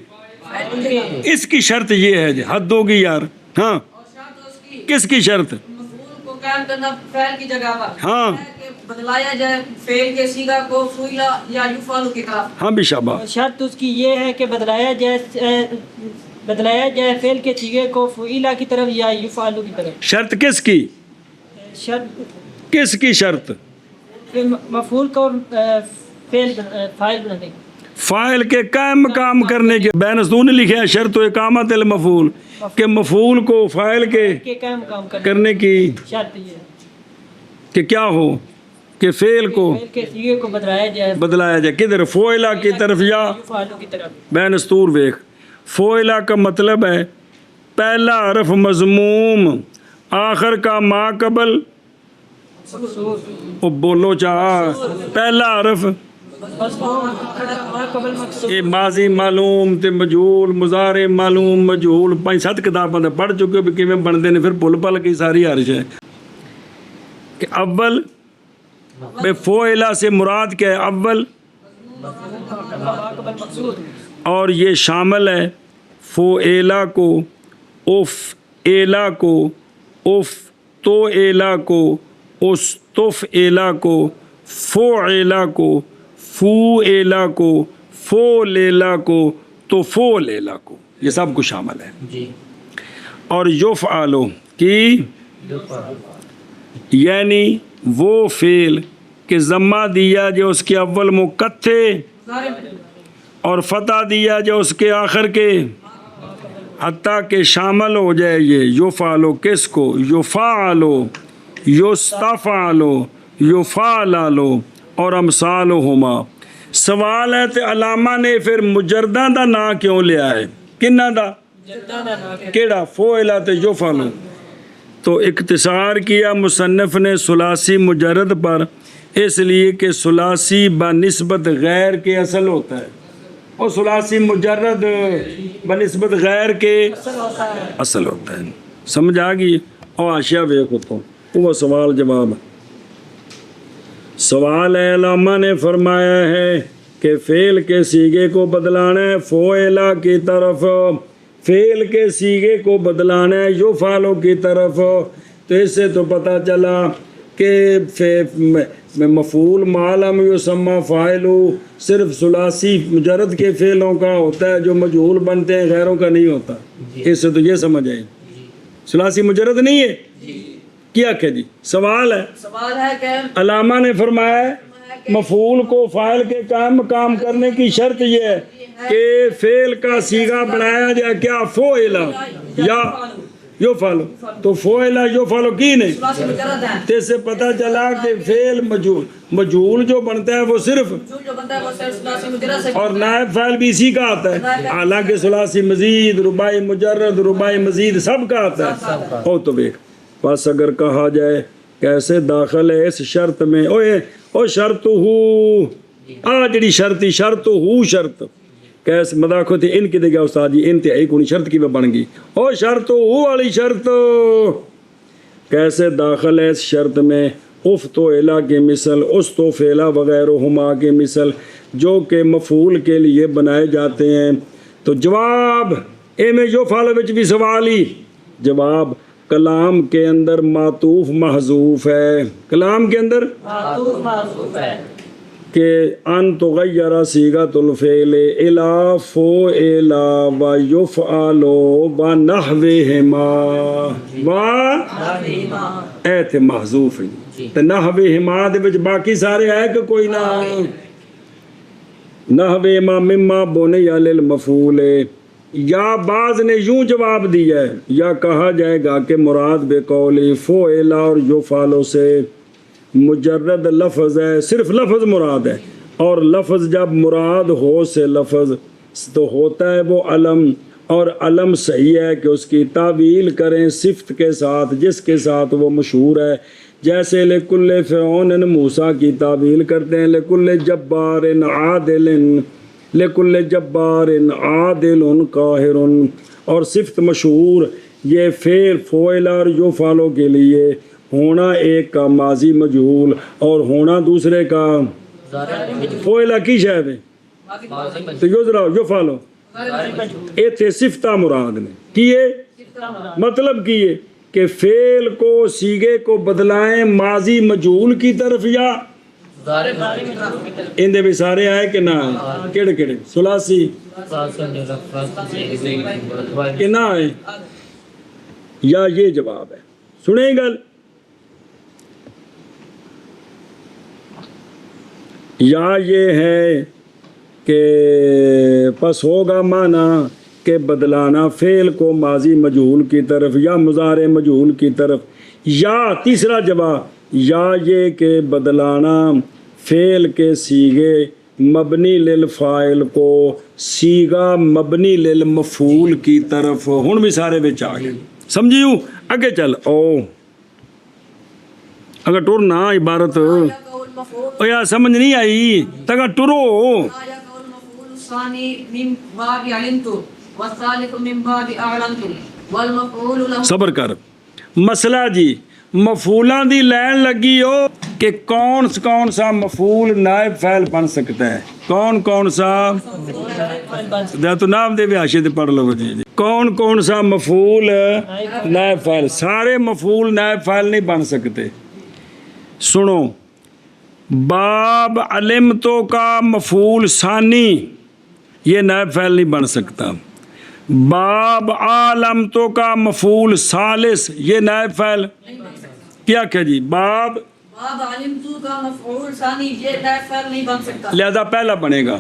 اس کی شرط یہ ہے. حد ہوگی یار. ہاں اور شرط اس کی کس کی شرط مفعول کو قائم کرنا فعل کی جگہ پر ہاں ہے کہ بدلایا جائے فعل کے صیغہ کو فعل یا یفعل کی طرف. ہاں بھی شاباش. شرط اس کی یہ ہے کہ بدلایا جائے فعل کے صیغے کو فعیلا کی طرف یا یفعل کی طرف. شرط کس کی شرط کس کی شرط مفعول کو فعل فاعل بنانے کی. فاعل کے قائم مقام کرنے کے بین استور نے لکھا ہے شرط و اقامت المفعول کہ مفعول کو فاعل کے قائم مقام کرنے کی شرط یہ ہے کہ کیا ہو کہ فعل کو فعل کے صیغے کو بدلایا جائے کدھر فعلا کی طرف یا یفعل کی طرف. بین استور ویخ. فعلا کا مطلب ہے پہلا حرف مضموم آخر کا ما قبل او بولو چاہ پہلا حرف یہ ماضی معلوم تے مجہول مضارع معلوم مجہول 5-7 کتاباں تے پڑھ چکے بھی کیویں بنتے نے. پھر بھول پل کی ساری حرش ہے کہ اول بے فعلا سے مراد کیا ہے اول اور یہ شامل ہے فعلا کو اف ایلا کو اف تو ایلا کو استف ایلا کو فعلا کو فو ایلا کو فو لیلا کو تو فو لیلا کو یہ سب کچھ شامل ہے. جی اور یفعلو کی یعنی وہ فعل کہ ضمہ دیا جو اس کے اول مقتھے اور فتح دیا جو اس کے آخر کے حتیٰ کہ شامل ہو جائے یہ یفعلو کس کو یفعلو یستفعلو یفعللو اور امثالہما سوال ہے تے علامہ نے پھر مجردہ دا نا کیوں لیا ہے؟ کنہ دا؟ کیڑا؟ فوئلہ تے یفعل۔ تو اختصار کیا مصنف نے ثلاثی مجرد پر، اس لیے کہ ثلاثی بنسبت غیر کے اصل ہوتا ہے، اور ثلاثی مجرد بنسبت غیر کے اصل ہوتا ہے۔ سمجھ آ گئی؟ اور حاشیہ دیکھو تو وہ سوال جواب ہے۔ سوال ہے علامہ نے فرمایا ہے کہ فعل کے سیغے کو بدلانا ہے فعلا کی طرف، فعل کے سیغے کو بدلانا ہے یفعل کی طرف، تو اس سے تو پتہ چلا کہ مفعول ما لم یسمى فاعل صرف ثلاثی مجرد کے فعلوں کا ہوتا ہے جو مجہول بنتے ہیں، غیروں کا نہیں ہوتا۔ اس سے تو یہ سمجھ آئی ثلاثی مجرد نہیں ہے۔ کیا کہ جی سوال ہے کہ علامہ نے فرمایا ہے مفعول کو فاعل کے کام کرنے کی شرط یہ ہے کہ فعل کا صیغہ بنایا جائے کیا؟ فعلا یا یفعل، تو فعلا یفعل کی نہیں، تو اس سے پتہ چلا کہ فعل مجہول جو بنتا ہے وہ صرف، اور نائب فاعل بھی اسی کا آتا ہے، حالانکہ ثلاثی مزید، رباعی مجرد، رباعی مزید سب کا آتا ہے۔ او تو دیکھ بس اگر کہا جائے کیسے داخل ہے اس شرط میں، او شرط ہو جڑی شرطی شرط ہو شرط کیسے مداخو تھی ان کی دے گیا استاد جی انتہائی کونی شرط کی میں بن گئی، او شرط ہو والی شرط کیسے داخل ہے اس شرط میں؟ اف تو الا کے مثل، اس تو فعلا وغیرہ ہما کے مثل جو کہ مفعول کے لیے بنائے جاتے ہیں۔ تو جواب اے میں جو فعل وچ بھی سوال ہی جواب کلام کے اندر معطوف محذوف ہے، کلام کے اندر معطوف محذوف ہے کہ ان تغیر صیغۃ الفعل الی فعل و یفعل و نحوہما و ایت محذوف ہے، تے نحوہما دے وچ باقی سارے ہے کہ کوئی نہ؟ نحوہما مما بنی للمفعول، یا بعض نے یوں جواب دیا ہے یا کہا جائے گا کہ مراد بقول فعل اور یفعل سے مجرد لفظ ہے، صرف لفظ مراد ہے، اور لفظ جب مراد ہو سے لفظ تو ہوتا ہے وہ علم، اور علم صحیح ہے کہ اس کی تعویل کریں صفت کے ساتھ جس کے ساتھ وہ مشہور ہے، جیسے لکل فرعون موسیٰ کی تعویل کرتے ہیں لکل جبار عادل، لکل جبار عادل قاہر، اور صفت مشہور یہ فعل اور یفعل کے لیے ہونا ایک کا ماضی مجہول اور ہونا دوسرے کا فعل کی شاید ہے، تو یفعل ایتھے صفتہ مراد نے کیے، مطلب کیے کہ فعل کو صیغے کو بدلائیں ماضی مجہول کی طرف، یا اندے بھی سارے آئے کہ نہ آئے؟ کیڑے کیڑے ثلاثی کہ نہ آئے؟ یا یہ جواب ہے؟ سنیں گل یا یہ ہے کہ پس ہوگا معنی کہ بدلانا فعل کو ماضی مجہول کی طرف یا مضارع مجہول کی طرف، یا تیسرا جواب یا یہ کہ بدلانا فعل کے صیغے مبنی للفاعل کو صیغہ مبنی للمفعول کی طرف، ہن بھی سارے وچ آ گئے، سمجھیو؟ اگے چل او اگر ٹرنا عبارت او یا سمجھ نہیں آئی تگا ٹرو، صبر کر۔ مسئلہ جی مفعولاں دی لین لگی ہو کہ کون سا مفعول نائب فاعل بن سکتا ہے، کون سا تو نام دے بھی حاشیے تے پڑھ لو جی، کون سا مفعول نائب فاعل؟ سارے مفعول نائب فاعل نہیں بن سکتے۔ سنو، باب علمتو کا مفعول ثانی یہ نائب فاعل نہیں بن سکتا، باب عالمتو کا مفعول ثالث یہ نائب فاعل کیا کہ جی باب علمتو کا مفعول ثانی یہ نائب فاعل نہیں بن سکتا، لہذا پہلا بنے گا،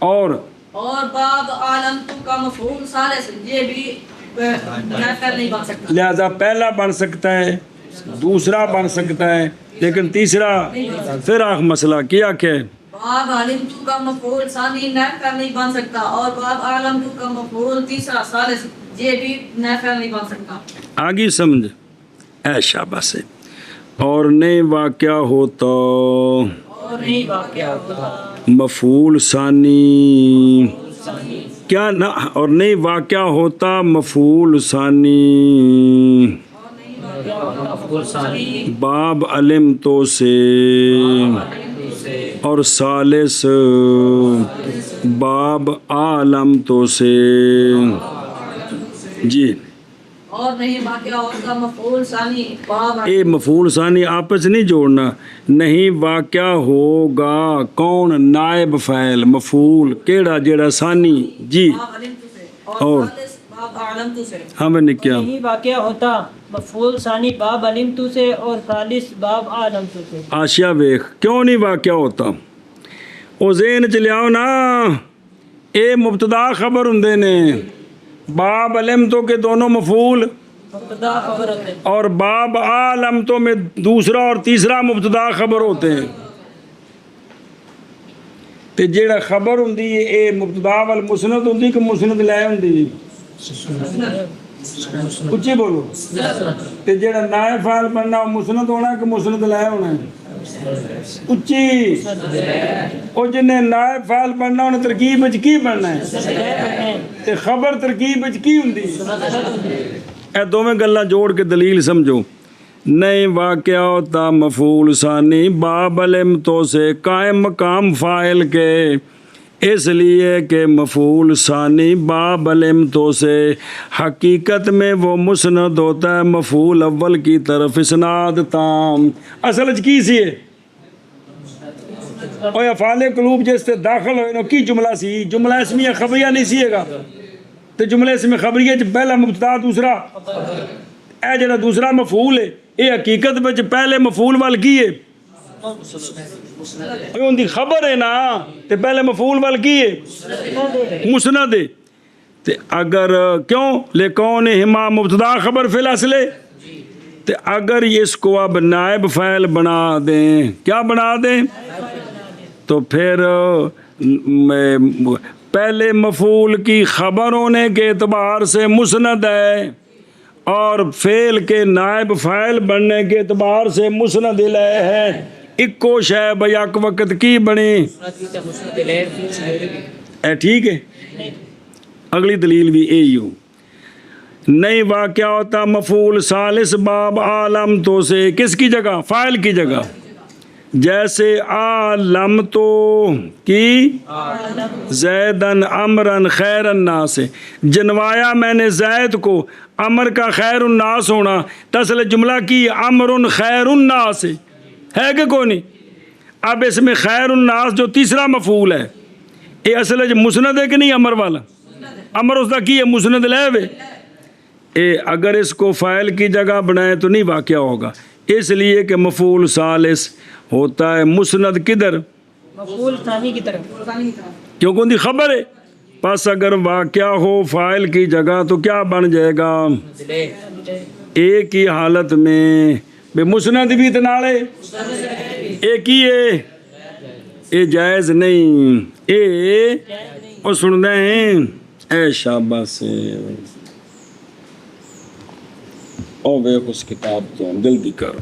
اور باب عالمتو کا مفعول ثالث یہ بھی نائب فاعل نہیں بن سکتا، لہذا پہلا بن سکتا ہے، دوسرا بن سکتا ہے، لیکن تیسرا پھر آخ مسئلہ کیا کہ باب علم تو کا مفعول ثانی نافع نہیں بن سکتا، اور باب عالم تو کا مفعول تیسرا ثالث یہ بھی نافع نہیں بن سکتا۔ آگے سمجھ اے شاباش ہے۔ اور نہیں واقعہ ہوتا اور نہیں واقع ہوتا مفعول ثانی کیا نہ، اور نہیں واقعہ ہوتا مفعول ثانی مفعول ثانی باب علم تو سے، اور ثالث باب عالم تو سے۔ جی اور نہیں واقع ہوتا مفعول ثانی باب اے مفعول ثانی آپس نہیں جوڑنا، نہیں واقع ہوگا کون؟ نائب فاعل مفعول کیڑا جیڑا ثانی جی، باب علم تو سے، اور اور ثالث باب عالم تو سے۔ ہمیں نے کیا نہیں واقع ہوتا مفعول ثانی باب علم تو سے اور ثالث باب عالم تو سے۔ آشیا ویخ کیوں نہیں واقع ہوتا؟ او ذہن چ لیاؤ نا، اے مبتدا خبر ہندے نے، باب علم تو کے دونوں مفعول، مبتدا خبر ہوتے ہیں، اور باب عالم تو میں دوسرا اور تیسرا مبتدا خبر ہوتے ہیں۔ تے جیڑا خبر ہوندی ہے اے مبتدا وال مسند ہوندی کہ مسند لے ہوندی؟ اچھی بولو۔ تے جیڑا نائب فاعل بننا وہ مسند ہونا کہ مسند لے ہونا ہے؟ اچھی۔ او جن نے نائب فاعل بننا انہیں ترکیب وچ کی بننا ہے؟ تے خبر ترکیب وچ کی ہوندی؟ اے دوویں گلاں جوڑ کے دلیل سمجھو۔ نہیں واقع ہوتا مفعول ثانی باب علم تو سے قائم مقام فاعل کے، اس لیے کہ مفعول ثانی باب علم تو سے حقیقت میں وہ مسند ہوتا ہے مفعول اول کی طرف، اسناد تام۔ اصل وچ کی سی ہے؟ اور افعال قلوب جس سے داخل ہوئے نو کی جملہ سی؟ جملہ اسمیہ خبریہ نہیں سی گا، تو جملہ اسمیہ خبریہ چ پہلا مبتدا دوسرا، اے جڑا دوسرا مفعول ہے اے حقیقت وچ پہلے مفعول وال کی ہے؟ ان دی خبر ہے نا، تے پہلے مفعول وال کی ہے؟ مسند ہے۔ تے اگر کیوں لکون ہما مبتدا خبر فی الاصل ہے، تے اگر اس کو اب نائب فاعل بنا دیں، کیا بنا دیں؟ تو پھر پہلے مفعول کی خبر ہونے کے اعتبار سے مسند ہے، اور فعل کے نائب فاعل بننے کے اعتبار سے مسند الیہ ہے۔ اکو شے بیک وقت کی بنی، اے ٹھیک ہے۔ اگلی دلیل بھی یہی ہو، نہیں واقع ہوتا مفعول ثالث باب عالم تو سے، کس کی جگہ؟ فاعل کی جگہ، جیسے عالم تو کی زیدن امرن خیر الناس، جنوایا میں نے زید کو، امر کا خیر الناس ہونا، تصل جملہ کی امر خیر الناس ہے کہ کوئی نہیں؟ اب اس میں خیر الناس جو تیسرا مفعول ہے یہ اصل مسند ہے کہ نہیں؟ امر والا امر اس کا کی ہے؟ مسند لے وے۔ اے اگر اس کو فاعل کی جگہ بنائے تو نہیں واقع ہوگا، اس لیے کہ مفعول ثالث ہوتا ہے مسند کدھر؟ مفعول ثانی کی طرف، کیونکہ ان کی خبر ہے، پس اگر واقع ہو فاعل کی جگہ تو کیا بن جائے گا؟ ایک ہی حالت میں بے مسند بھی تنالے ایک ہی ہے، اے جائز نہیں، اے اور سن رہے ہیں اے شاباش سے او بے اس کتاب تو جلدی کرو،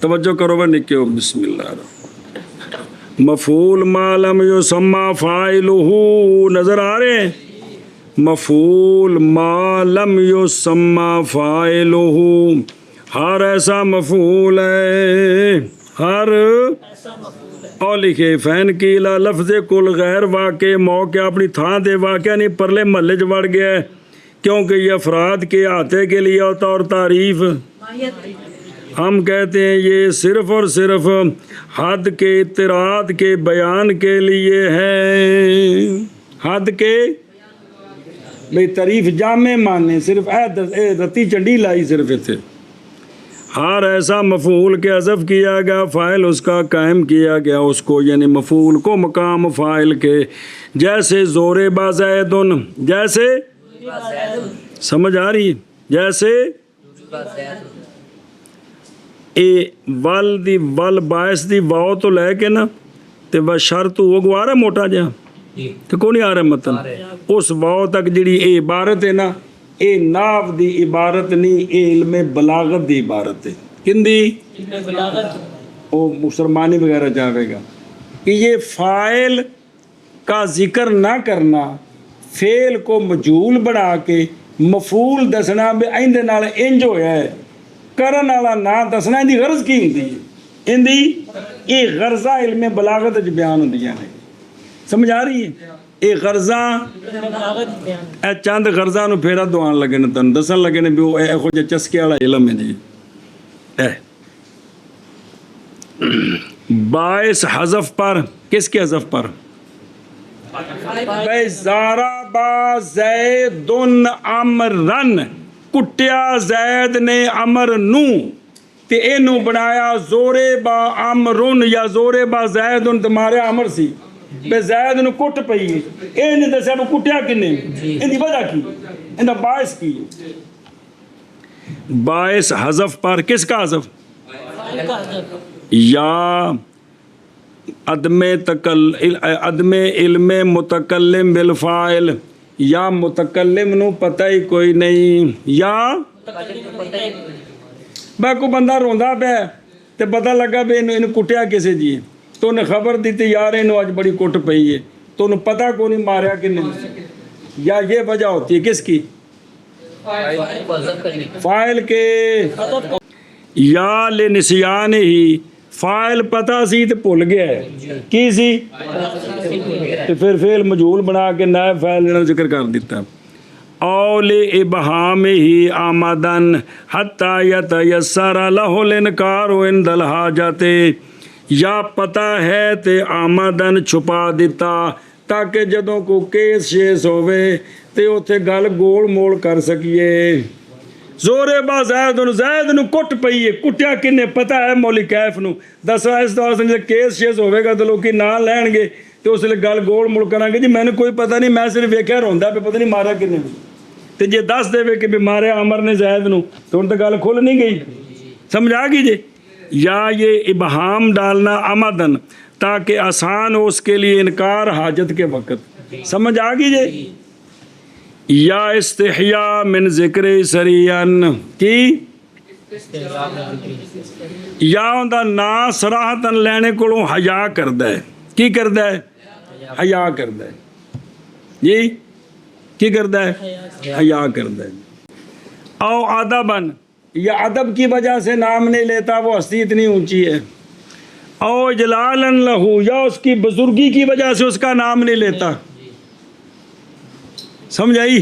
توجہ کرو بھائی نکیو، بسم اللہ الرحمن۔ مفعول ما لم یسمى فاعلہ، نظر آ رہے ہیں؟ مفعول ما لم یسمى فاعلہ، ہر ایسا مفعول ہے، ہر اور لکھے فین کی لا لفظ کل غیر واقع موقع اپنی تھان دے واقع نہیں پرلے محلے چ وڑ گیا ہے، کیونکہ یہ افراد کے احاطے کے لیے ہوتا اور تعریف ہم کہتے ہیں یہ صرف اور صرف حد کے اطراد کے بیان کے لیے ہے، حد کے بھئی تعریف جامع مانے صرف اے رتی چنڈی لائی صرف اتنے، ہر ایسا مفعول کے حذف کیا گیا فاعل اس کا قائم کیا گیا اس کو، یعنی مفعول کو مقام فاعل کے، جیسے زور بازیدن، جیسے سمجھ آ رہی ہے؟ جیسے اے ول دی ول باعث دی واو تو لے کے نا تے ਤੇ ਬਸ਼ਰਤ ਉਹ ਗਵਾਰਾ ਮੋਟਾ ਜਿਹਾ جی ਤੇ ਕੋਈ ਨਹੀਂ ਆ ਰਿਹਾ ਮਤਨ ਉਸ ਵਾਓ ਤੱਕ ਜਿਹੜੀ ਇਹ ਇਬਾਰਤ ਹੈ ਨਾ ਇਹ ਨਾਵ ਦੀ ਇਬਾਰਤ ਨਹੀਂ ਇਹ ਇਲਮ ਬਲਾਗਤ ਦੀ ਇਬਾਰਤ ਹੈ ਕਿੰਦੀ علم بلاغت وہ مسلمانی وغیرہ جاوے گا کہ یہ فاعل کا ذکر نہ کرنا فعل کو مجہول بنا کے مفعول دسنا بھی ایندے نال انج ہویا ہے کرن والا نہ دسنا دی غرض کی ہوندی ہے اندی یہ غرضاں علم بلاغت وچ بیان ہوندیاں نے سمجھ آ رہی ہے یہ غرضاں علم بلاغت بیان اے چند غرضاں نو پھیرا دوان لگے نے تن دسن لگے نے بھی وہ ایہو جے چسکے والا علم ہے جی اے باعث حذف پر کس کے حذف پر بھائی ضربا زید عمرن کٹیا زید نے عمر نو تے اینو بنایا زورے با عمرن یا زورے با زید تمہارے عمر سی بے زید نو کٹ پئی اے نہیں دسیا وہ کٹیا کنے ان دی وجہ کی ان دا باعث کی باعث حذف پر کس کا حذف یا عدم علم متکلم بالفاعل یا متکلم نو پتہ ہی کوئی نہیں یا میں کو بندہ روندا پہ تے پتہ لگا بھی انہوں کٹیا کسے جی تو نے خبر دیتی یار انہوں آج بڑی کٹ پئی ہے تو انہوں پتہ کو نہیں ماریا کہ نہیں یا یہ وجہ ہوتی ہے کس کی فاعل کے یا لنسیان ہی فاعل پتہ سی تے بھول گیا ہے کی سی تے پھر فعل مجہول بنا کے نائب فاعل نے ذکر کر دیتا او لابہام ہی آمدن حتی یتیسر لہ الانکار عند الحاجت یا پتہ ہے تے آمدن چھپا دیتا تاکہ جدوں کو کیس شیس ہوئے تے اوتھے گل گول مول کر سکیے زورے با زید نو کٹ پئی ہے کٹیا کنے پتہ ہے مولی کیف نو دسا اس طرح سے کیس شیس ہوئے گا تو لوکی نہ لین گے تو اس لیے گل گول مول کریں گے جی میں نے کوئی پتہ نہیں میں صرف ویکھیا روندا پہ پتہ نہیں مارا کنے تے جے دس دے کہ بھی مارے عمر نے زید نو تو ان تے گل کھل نہیں گئی سمجھ آ گئی جی یا یہ ابہام ڈالنا آمدن تاکہ آسان ہو اس کے لیے انکار حاجت کے وقت سمجھ آ گئی جی یا استحیاء من ذکر سریعن کی یا ہوندا نا صراحتاً لینے کولوں حیا کردا ہے کی کردا ہے حیا کردا ہے جی کی کردا ہے حیا کردا ہے او ادبن یا ادب کی وجہ سے نام نہیں لیتا وہ ہستی اتنی اونچی ہے او جلالن لہو یا اس کی بزرگی کی وجہ سے اس کا نام نہیں لیتا سمجھ آئی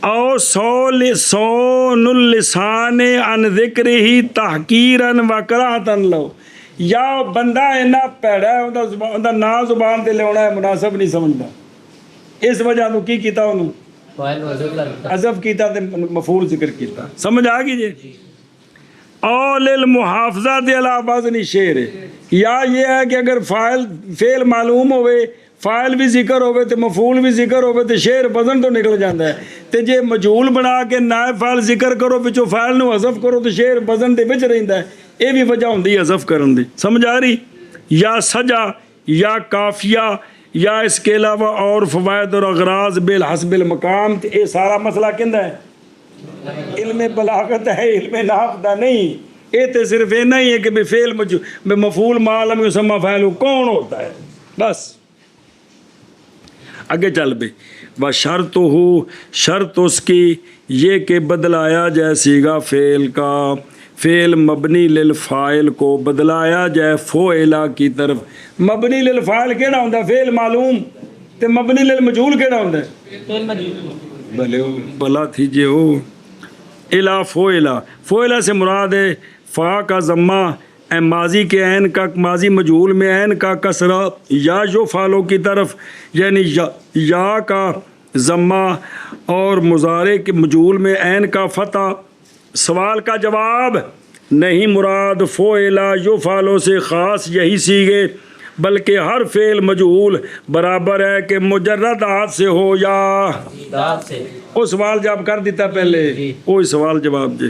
او سون اللسان عن ذکر ہی تحقیرن و کراہتن لو یا بندہ اینا پیڑا ہے اندہ نا زبان تے لیونا ہے مناسب نہیں سمجھتا اس وجہ تو کی کیتا انہوں عذف کیتا تے مفعول ذکر کیتا سمجھ آگی جی او للمحافظات علی وزن شعر یا یہ ہے کہ اگر فعل معلوم ہوئے فاعل بھی ذکر ہوئے تو مفعول بھی ذکر ہوئے تو شعر وزن تو نکل جاتا ہے تے جے مجہول بنا کے نائب فاعل ذکر کرو وچوں فاعل نو حذف کرو تو شعر وزن دے وچ رہندا ہے اے بھی وجہ ہوندی ہے حذف کرن دی سمجھ آ رہی یا سجا یا کافیہ یا اس کے علاوہ اور فوائد اور اغراض بالحسب المقام تے اے سارا مسئلہ کیندا ہے علم بلاغت ہے علم نحو دا نہیں اے تے صرف اے نہیں ہے کہ بے فعل مفعول ما لم یسمى فاعل کون ہوتا ہے بس آگے چل بے و شرط ہو شرط اس کی یہ کہ بدلایا جائے سیگا فعل کا فعل مبنی للفاعل کو بدلایا جائے فعلا کی طرف مبنی للفاعل کیڑا ہوندا ہے فعل معلوم تے مبنی للمجہول کیڑا ہوندا ہے بھلے بلا تھی جے ہو الا فعلا سے مراد ہے فا کا ضمہ اے ماضی کے عین کا ماضی مجہول میں عین کا کسرہ یا جو فعلوں کی طرف یعنی یا کا ضمہ اور مضارع کے مجہول میں عین کا فتح سوال کا جواب نہیں مراد فعلا جو فعلوں سے خاص یہی سیغے بلکہ ہر فعل مجہول برابر ہے کہ مجرد ہاتھ سے ہو یا وہ سوال جواب کر دیتا پہلے کوئی سوال جواب جی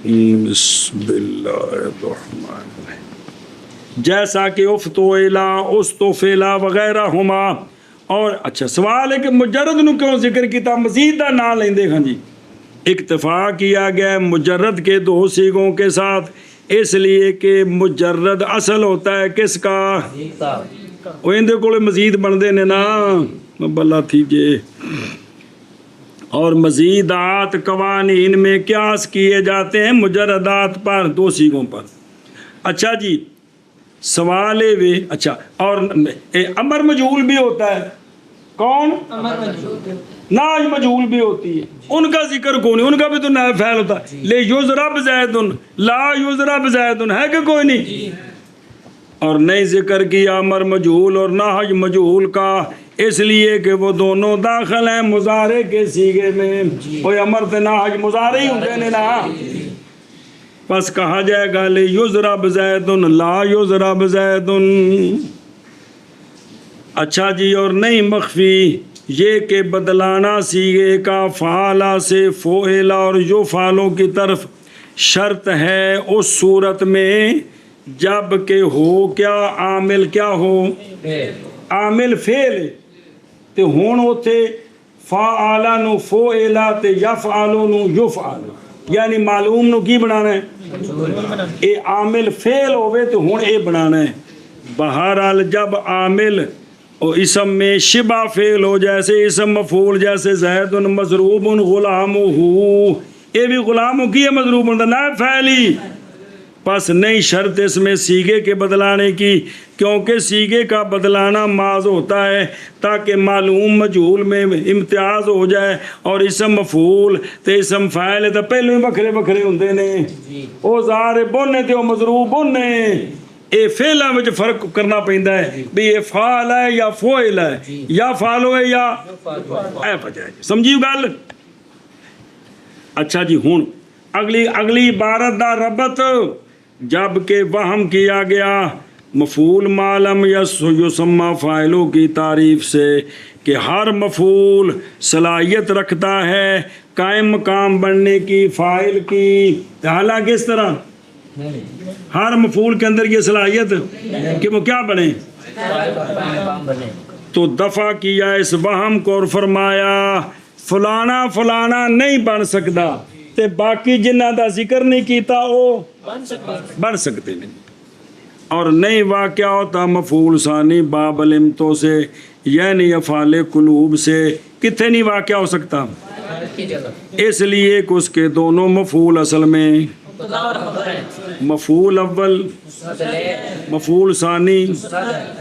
بسم اللہ الرحمن الرحیم جیسا کہ افتویلا استفیلا وغیرہ ہما. اور اچھا سوال ہے کہ مجرد نو کیوں ذکر کیتا مزید دا نام لیندے ہاں جی. اکتفا کیا گیا مجرد کے دو سیغوں کے ساتھ اس لیے کہ مجرد اصل ہوتا ہے کس کا؟ وہ اندے کولے مزید بندے نے نا بلا تھی جے. اور مزیدات قوانین میں قیاس کیے جاتے ہیں مجردات پر دو سیغوں پر. اچھا جی سوال ہے اچھا اور امر مجہول بھی ہوتا ہے. کون؟ ناج مجہول بھی ہوتی ہے. ان کا ذکر کون ہے؟ ان کا بھی تو نائب فاعل ہوتا ہے. لے یضرب زید لا یضرب زید ہے کہ کوئی نہیں. اور نہیں ذکر کیا امر مجہول اور ناج مجہول کا اس لیے کہ وہ دونوں داخل ہیں مضارع کے صیغے میں. کوئی امر تے ناج مضارع ہی ہوتے ہیں نا. بس کہا جائے گا لے یضرب زید لا یضرب زید. اچھا جی اور نہیں مخفی یہ کہ بدلانا صیغے کا فعلا سے فعلا اور یفعلوں کی طرف شرط ہے اس صورت میں جب کہ ہو کیا عامل کیا ہو عامل فعل تے ہون اوتھے فعلا نو فعلا تے یفعلو نو یفعل یعنی معلوم نو کی بنانا ہے اے عامل فعل ہوئے تو ہون اے بنانا ہے. بہرحال جب عامل اور اسم میں شبہ فعل ہو جیسے اسم مفعول جیسے زید مضروب غلام ہو یہ بھی غلام کی ہے مضروب نائب فاعل ہی. پس نہیں شرط اس میں صیغے کے بدلانے کی کیونکہ صیغے کا بدلانا ماض ہوتا ہے تاکہ معلوم مجہول میں امتیاز ہو جائے. اور اسم مفعول تے اسم فاعل ہے تو پہلو ہی بکھرے بکھرے ہوندے نے. او ظاہر بونے تے او مضروب بونے اے فعلاں وچ فرق کرنا پیندا ہے بھی یہ فعل ہے یا فعل ہے یا فعلو ہے یا اے وجہ ہے. سمجھی گل؟ اچھا جی ہن اگلی عبارت دا ربط جب کہ وہم کیا گیا مفعول معلم یسمى فاعلوں کی تعریف سے کہ ہر مفعول صلاحیت رکھتا ہے قائم مقام بننے کی فاعل کی. حالانکہ اس طرح ہر مفعول کے اندر یہ صلاحیت کہ وہ کیا بنے تو دفع کیا اس وہم کو اور فرمایا فلانا فلانا نہیں بن سکتا تے باقی جنہ دا ذکر نہیں کیتا وہ بن سکتے نہیں. اور نہیں واقع ہوتا مفعول ثانی باب علمتوں سے یعنی افعال قلوب سے کتنے نہیں واقع ہو سکتا اس لیے کہ اس کے دونوں مفعول اصل میں مفعول اول مفعول ثانی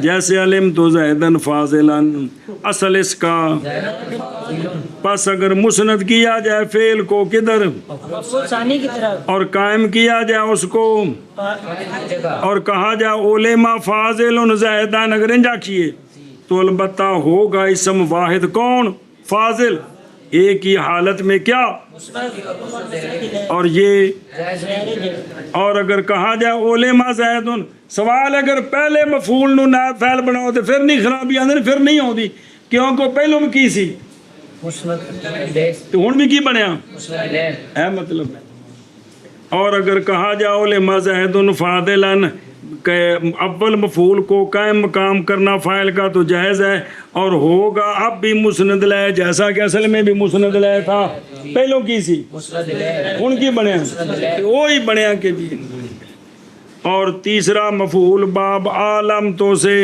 جیسے علمت زیدن فاضلا اصل اس کا. پس اگر مسند کیا جائے فعل کو کدھر اور قائم کیا جائے اس کو اور کہا جائے علما فاضل زیدن اگر انجا کیے تو البتہ ہوگا اسم واحد کون فاضل ایک ہی حالت میں کیا اور یہ اور اگر کہا جائے علما زیدن سوال اگر پہلے مفعول نو نائب فاعل بناؤ تو پھر نہیں خرابی آندے پھر نہیں ہوندی کیونکہ پہلو میں کی سی تو ہن بھی کی بنیا ہے مطلب. اور اگر کہا جائے علما زیدن فاضلا کہ اول مفعول کو قائم مقام کرنا فاعل کا تو جائز ہے اور ہوگا اب بھی مسند لے جیسا کہ اصل میں بھی مسند لے تھا پہلو کی سی ان کی بنیا وہی بنیا کہ جی. اور تیسرا مفعول باب عالم تو سے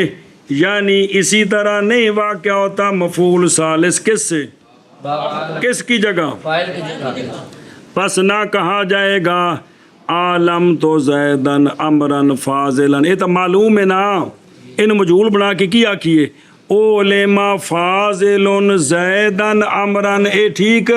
یعنی اسی طرح نہیں واقع ہوتا مفعول ثالث کس سے کس کی جگہ پس نہ کہا جائے گا عالم تو زیدن امرن فاضلن یہ تو معلوم ہے نا ان مجہول بنا کے کیا کیے علما فاضل زیدن امرن اے ٹھیک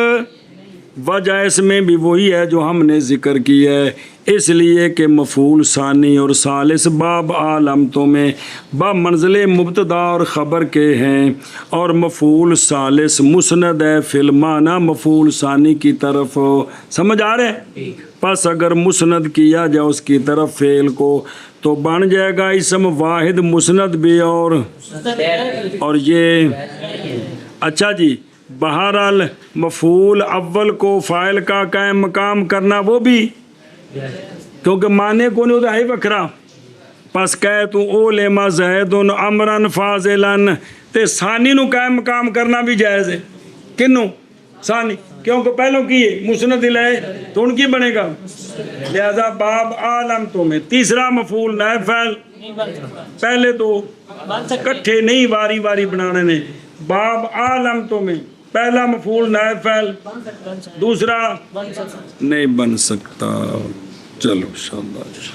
وجہ اس میں بھی وہی ہے جو ہم نے ذکر کی ہے اس لیے کہ مفعول ثانی اور ثالث باب علامتوں میں بمنزل مبتدا اور خبر کے ہیں اور مفعول ثالث مسند ہے فی المعنی مفعول ثانی کی طرف سمجھ آ رہے ہیں پس اگر مسند کیا جائے اس کی طرف فعل کو تو بن جائے گا اسم واحد مسند بھی اور یہ اچھا جی بہرحال مفعول اول کو فاعل کا قائم مقام کرنا وہ بھی کیونکہ معنی کو نہیں ہوتا ہے وکھرا پس کہہ تو اولما زیدن امرن فاضلن تے ثانی نو قائم مقام کرنا بھی جائز ہے کنوں ثانی کیونکہ پہلوں کی ہے مسند الیہ تو ان کی بنے گا لہذا باب عالم تو میں تیسرا مفعول نائب فاعل نہیں بن سکتا پہلے دو بن سکتے کٹھے نہیں واری واری بنانے نے باب عالم تو میں پہلا مفعول نائب فاعل بن سکتا دوسرا بن سکتا نہیں بن سکتا چلو شاباش